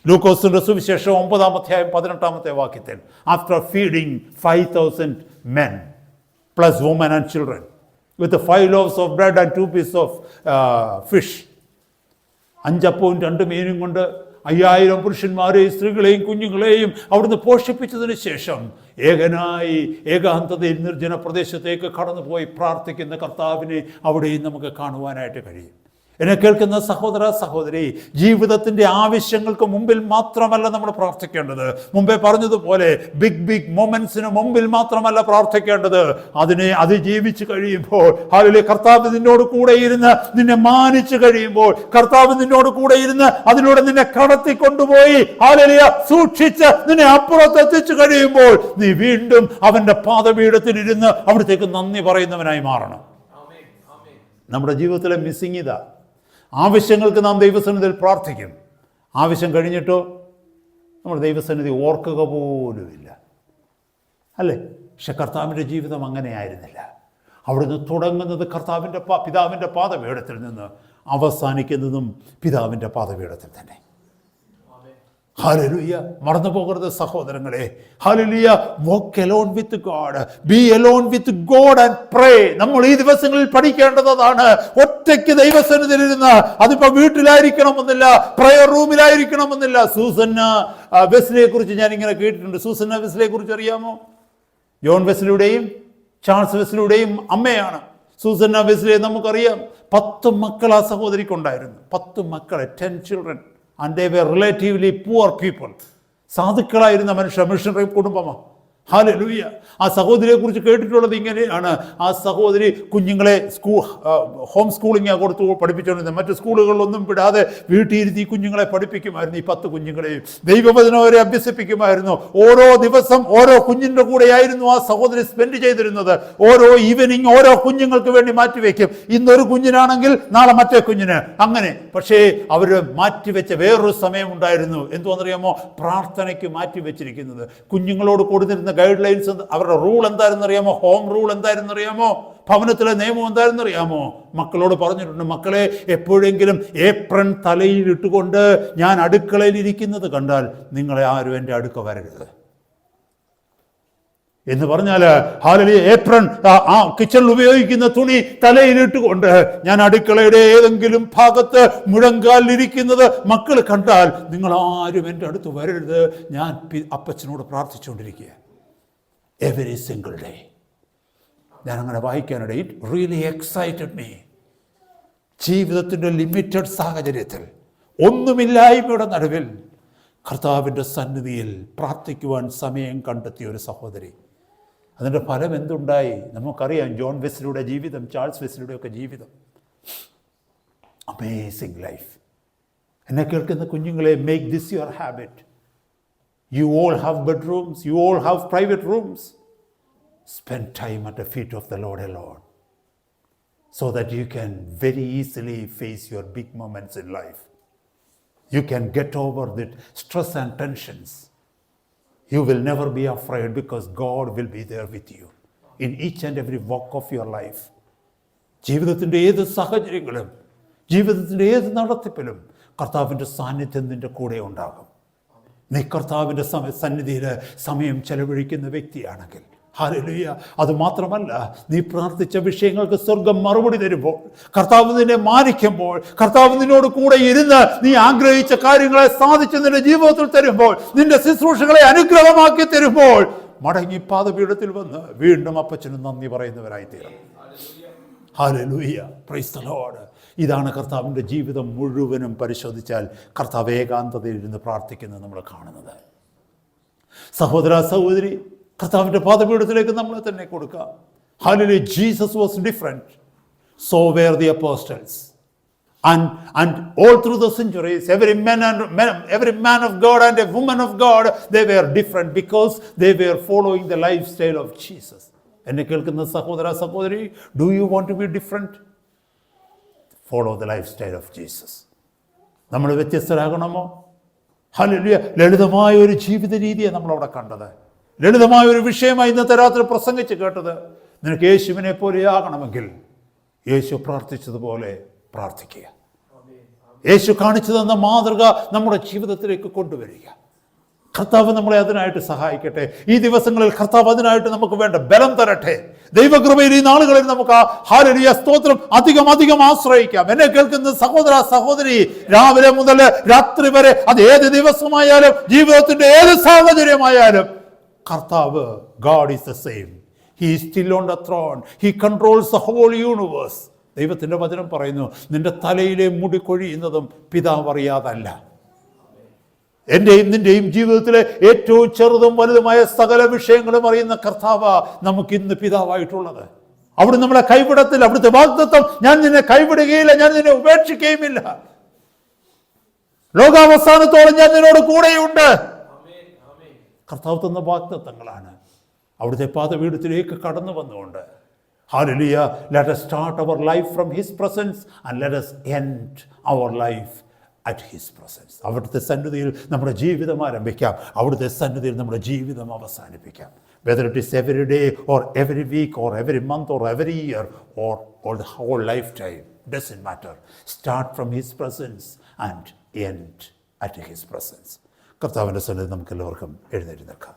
ലൂക്കോസിൻ്റെ സുവിശേഷം 9-ാം അധ്യായം 18-ാമത്തെ വാക്യത്തിൽ, after feeding 5000 men plus women and children with 5 loaves of bread and 2 pieces of fish, 5 അപ്പവും 2 മീനും കൊണ്ട് 5000 പുരുഷന്മാരെയും സ്ത്രീകളെയും കുഞ്ഞുങ്ങളെയും അവിടുന്ന് പോഷിപ്പിച്ചതിന് ശേഷം ഏകനായി ഏകാന്തതയിൽ നിർജ്ജന പ്രദേശത്തേക്ക് കടന്നുപോയി പ്രാർത്ഥിക്കുന്ന കർത്താവിനെ അവിടെയും നമുക്ക് കാണുവാനായിട്ട് കഴിയും. എന്നെ കേൾക്കുന്ന സഹോദര സഹോദരി, ജീവിതത്തിൻ്റെ ആവശ്യങ്ങൾക്ക് മുമ്പിൽ മാത്രമല്ല നമ്മൾ പ്രാർത്ഥിക്കേണ്ടത്. മുമ്പേ പറഞ്ഞതുപോലെ ബിഗ് മൊമെന്റ്സിന് മുമ്പിൽ മാത്രമല്ല പ്രാർത്ഥിക്കേണ്ടത്, അതിനെ അതിജീവിച്ച് കഴിയുമ്പോൾ, ഹല്ലേലൂയ, കർത്താവ് നിന്നോട് കൂടെ ഇരുന്ന് നിന്നെ മാനിച്ചു കഴിയുമ്പോൾ, കർത്താവ് നിന്നോട് കൂടെ ഇരുന്ന് അതിലൂടെ നിന്നെ കടത്തിക്കൊണ്ടുപോയി, ഹല്ലേലൂയ, സൂക്ഷിച്ച് നിന്നെ അപ്പുറത്തെത്തിച്ചു കഴിയുമ്പോൾ നീ വീണ്ടും അവൻ്റെ പാദപീഠത്തിൽ ഇരുന്ന് അവിടത്തേക്ക് നന്ദി പറയുന്നവനായി മാറണം. നമ്മുടെ ജീവിതത്തിലെ മിസ്സിങ് ഇതാ. ആവശ്യങ്ങൾക്ക് നാം ദൈവസന്നിധിയിൽ പ്രാർത്ഥിക്കും, ആവശ്യം കഴിഞ്ഞിട്ടോ നമ്മൾ ദൈവസന്നിധി ഓർക്കുക പോലുമില്ല, അല്ലേ? പക്ഷെ കർത്താവിൻ്റെ ജീവിതം അങ്ങനെയായിരുന്നില്ല. അവിടുന്ന് തുടങ്ങുന്നത് പിതാവിൻ്റെ പാദപീഠത്തിൽ നിന്ന്, അവസാനിക്കുന്നതും പിതാവിൻ്റെ പാദപീഠത്തിൽ തന്നെ. ഹല്ലേലൂയ. മറന്നു പോകരുത് സഹോദരങ്ങളെ. Hallelujah. walk alone with God, be alone with God and pray. നമ്മൾ ഈ ദിവസങ്ങളിൽ പഠിക്കേണ്ടതാണ്. ഒറ്റയ്ക്ക് ദൈവസന്നിധിയിലിരുന്ന്, അതിപ്പോ വീട്ടിലായിരിക്കണമെന്നില്ല, പ്രയർ റൂമിലായിരിക്കണമെന്നില്ല. സൂസന്ന വെസ്ലിയെ കുറിച്ച് ഞാൻ ഇങ്ങനെ കേട്ടിട്ടുണ്ട്. സൂസന്ന വെസ്ലിയെ കുറിച്ച് അറിയാമോ? ജോൺ വെസ്ലിയുടെയും ചാൾസ് വെസ്ലിയുടെയും അമ്മയാണ് സൂസന്ന വെസ്ലിയെ. നമുക്കറിയാം, 10 മക്കൾ ആ സഹോദരിക്കുണ്ടായിരുന്നു. 10 മക്കളെ, 10 children. And they were relatively poor people. സാധുക്കളായിരുന്ന മിഷണറി കുടുംബമാണ്. ഹല്ലേലൂയ. ആ സഹോദരിയെ കുറിച്ച് കേട്ടിട്ടുള്ളത് ഇങ്ങനെയാണ്. ആ സഹോദരി കുഞ്ഞുങ്ങളെ ഹോം സ്കൂളിംഗ് കൊടുത്തു പഠിപ്പിച്ചുകൊണ്ടിരുന്നത്. മറ്റ് സ്കൂളുകളിലൊന്നും വിടാതെ വീട്ടിലിരുത്തി കുഞ്ഞുങ്ങളെ പഠിപ്പിക്കുമായിരുന്നു. ഈ 10 കുഞ്ഞുങ്ങളെയും ദൈവവചനം അവരെ അഭ്യസിപ്പിക്കുമായിരുന്നു. ഓരോ ദിവസം ഓരോ കുഞ്ഞിൻ്റെ കൂടെയായിരുന്നു ആ സഹോദരി സ്പെൻഡ് ചെയ്തിരുന്നത്. ഓരോ ഈവനിങ് ഓരോ കുഞ്ഞുങ്ങൾക്ക് വേണ്ടി മാറ്റിവെക്കും. ഇന്നൊരു കുഞ്ഞിനാണെങ്കിൽ നാളെ മറ്റേ കുഞ്ഞിന്, അങ്ങനെ. പക്ഷേ അവർ മാറ്റിവെച്ച വേറൊരു സമയമുണ്ടായിരുന്നു. എന്തുവെന്നറിയാമോ? പ്രാർത്ഥനയ്ക്ക് മാറ്റിവെച്ചിരിക്കുന്നത്. കുഞ്ഞുങ്ങളോട് കൊടുത്തിരുന്ന ഗൈഡ് ലൈൻസ്, അവരുടെ റൂൾ എന്തായിരുന്നറിയാമോ? ഹോം റൂൾ എന്തായിരുന്നറിയാമോ? ഭവനത്തിലെ നിയമം എന്തായിരുന്നറിയാമോ? മക്കളോട് പറഞ്ഞിട്ടുണ്ട്, മക്കളെ, എപ്പോഴെങ്കിലും ഏപ്രൺ തലയിൽ ഇട്ടുകൊണ്ട് ഞാൻ അടുക്കളയിൽ ഇരിക്കുന്നത് കണ്ടാൽ നിങ്ങളെ ആരും എൻ്റെ അടുക്ക വരരുത് എന്ന് പറഞ്ഞാൽ, ഹല്ലേലൂയ, ഏപ്രൺ, ആ കിച്ചണിൽ ഉപയോഗിക്കുന്ന തുണി തലയിലിട്ടുകൊണ്ട് ഞാൻ അടുക്കളയുടെ ഏതെങ്കിലും ഭാഗത്ത് മുഴങ്കാലിരിക്കുന്നത് മക്കൾ കണ്ടാൽ നിങ്ങൾ ആരും എൻ്റെ അടുത്ത് വരരുത്. ഞാൻ അപ്പച്ചനോട് പ്രാർത്ഥിച്ചുകൊണ്ടിരിക്കുക എവരി സിംഗിൾ ഡേ. ഞാനങ്ങനെ വായിക്കാനിട ഇറ്റ് റിയലി എക്സൈറ്റഡ് മീ. ജീവിതത്തിൻ്റെ ലിമിറ്റഡ് സാഹചര്യത്തിൽ, ഒന്നുമില്ലായ്മയുടെ നടുവിൽ കർത്താവിൻ്റെ സന്നിധിയിൽ പ്രാർത്ഥിക്കുവാൻ സമയം കണ്ടെത്തിയ ഒരു സഹോദരി. അതിൻ്റെ ഫലം എന്തുണ്ടായി നമുക്കറിയാം. ജോൺ വെസ്ലിയുടെ ജീവിതം, ചാൾസ് വെസ്ലിയുടെ ഒക്കെ ജീവിതം. Amazing life. എന്നെ കേൾക്കുന്ന കുഞ്ഞുങ്ങളെ, make this your habit. You all have bedrooms, you all have private rooms. Spend time at the feet of the Lord alone, so that you can very easily face your big moments in life. You can get over the stress and tensions. You will never be afraid because God will be there with you in each and every walk of your life. ജീവിതത്തിൻ്റെ ഏത് സാഹചര്യങ്ങളും, ജീവിതത്തിൻ്റെ ഏത് നടത്തിപ്പിലും കർത്താവിൻ്റെ സാന്നിധ്യം നിൻ്റെ കൂടെ ഉണ്ടാകും. നീ കർത്താവിൻ്റെ സന്നിധിയിൽ സമയം ചെലവഴിക്കുന്ന വ്യക്തിയാണെങ്കിൽ, ഹല്ലേലൂയ. അതുമാത്രമല്ല, നീ പ്രാർത്ഥിച്ച വിഷയങ്ങൾക്ക് സ്വർഗം മറുപടി തരുമ്പോൾ, കർത്താവ് നിന്നെ മാനിക്കുമ്പോൾ, കർത്താവ് നിന്നോട് കൂടെ ഇരുന്ന് നീ ആഗ്രഹിച്ച കാര്യങ്ങളെ സാധിച്ച് നിന്റെ ജീവിതത്തിൽ തരുമ്പോൾ, നിന്റെ ശുശ്രൂഷകളെ അനുഗ്രഹമാക്കി തരുമ്പോൾ, മടങ്ങി പാദപീഠത്തിൽ വന്ന് വീണ്ടും അപ്പച്ചനും നന്ദി പറയുന്നവരായി തീരണം. Hallelujah, praise the Lord. ഇതാണ് കർത്താവിൻ്റെ ജീവിതം മുഴുവനും പരിശോധിച്ചാൽ കർത്താവ് ഏകാന്തതയിൽ ഇരുന്ന് പ്രാർത്ഥിക്കുന്നത് നമ്മൾ കാണുന്നത്. സഹോദര സഹോദരി, കർത്താവിൻ്റെ പാദപീഠത്തിലേക്ക് നമ്മളെ തന്നെ കൊടുക്കാം. Hallelujah. Jesus was different, so were the apostles. And all through the centuries, every man of God and a woman of God, they were different because they were following the lifestyle of Jesus. എന്നെ കേൾക്കുന്ന സഹോദര സഹോദരി, do you want to be different? Follow the life style of Jesus. നമ്മൾ വ്യത്യസ്തരാകണമോ? Hallelujah. ലളിതമായ ഒരു ജീവിത രീതിയാണ് നമ്മളവിടെ കണ്ടത്. ലളിതമായ ഒരു വിഷയമായി ഇന്നത്തെ രാത്രി പ്രസംഗിച്ച് കേട്ടത്. നിനക്ക് യേശുവിനെ പോലെയാകണമെങ്കിൽ യേശു പ്രാർത്ഥിച്ചതുപോലെ പ്രാർത്ഥിക്കുക. യേശു കാണിച്ചു തന്ന മാതൃക നമ്മുടെ ജീവിതത്തിലേക്ക് കൊണ്ടുവരിക. കർത്താവ് നമ്മളെ അതിനായിട്ട് സഹായിക്കട്ടെ. ഈ ദിവസങ്ങളിൽ കർത്താവ് അതിനായിട്ട് നമുക്ക് വേണ്ട ബലം തരട്ടെ. ദൈവകൃപയിൽ ഈ നാളുകളിൽ നമുക്ക് ഹല്ലേലൂയ സ്തോത്രം അധികം ആശ്രയിക്കാം. എന്നെ കേൾക്കുന്ന സഹോദര സഹോദരി, രാവിലെ മുതൽ രാത്രി വരെ, അത് ഏത് ദിവസമായാലും ജീവിതത്തിന്റെ ഏത് സാഹചര്യമായാലും, കർത്താവ്, God is the same. He is still on the throne. He controls the whole universe. ദൈവത്തിൻ്റെ വചനം പറയുന്നു, നിന്റെ തലയിലെ മുടി കൊഴിയുന്നതും പിതാവ് അറിയാതല്ല. എൻ്റെയും നിൻ്റെയും ജീവിതത്തിലെ ഏറ്റവും ചെറുതും വലുതുമായ സകല വിഷയങ്ങളും അറിയുന്ന കർത്താവ് നമുക്ക് ഇന്ന് പിതാവായിട്ടുള്ളത്. അവിടെ നമ്മളെ കൈവിടത്തില്ല. അവിടുത്തെ വാഗ്ദത്തം, ഞാൻ നിന്നെ കൈവിടുകയില്ല, ഞാൻ നിന്നെ ഉപേക്ഷിക്കുകയുമില്ല, ലോകാവസാനത്തോളം ഞാൻ നിന്നോട് കൂടെയുണ്ട്. കർത്താവ് തന്ന വാഗ്ദത്തങ്ങളാണ്. അവിടുത്തെ പാദപീഠത്തിലേക്ക് കടന്നു വന്നുകൊണ്ട്, hallelujah, let us start our life from his presence and let us end our life at his presence. അവിടുത്തെ സന്നിധിയിൽ നമ്മുടെ ജീവിതം ആരംഭിക്കാം, അവിടുത്തെ സന്നിധിയിൽ നമ്മുടെ ജീവിതം അവസാനിപ്പിക്കാം. Whether it is every day or every week or every month or every year or the whole lifetime, doesn't matter. Start from his presence and end at his presence. കർത്താവിൻ്റെ സന്നിധി നമുക്ക് എല്ലാവർക്കും എഴുന്നേറ്റ് നിൽക്കാം.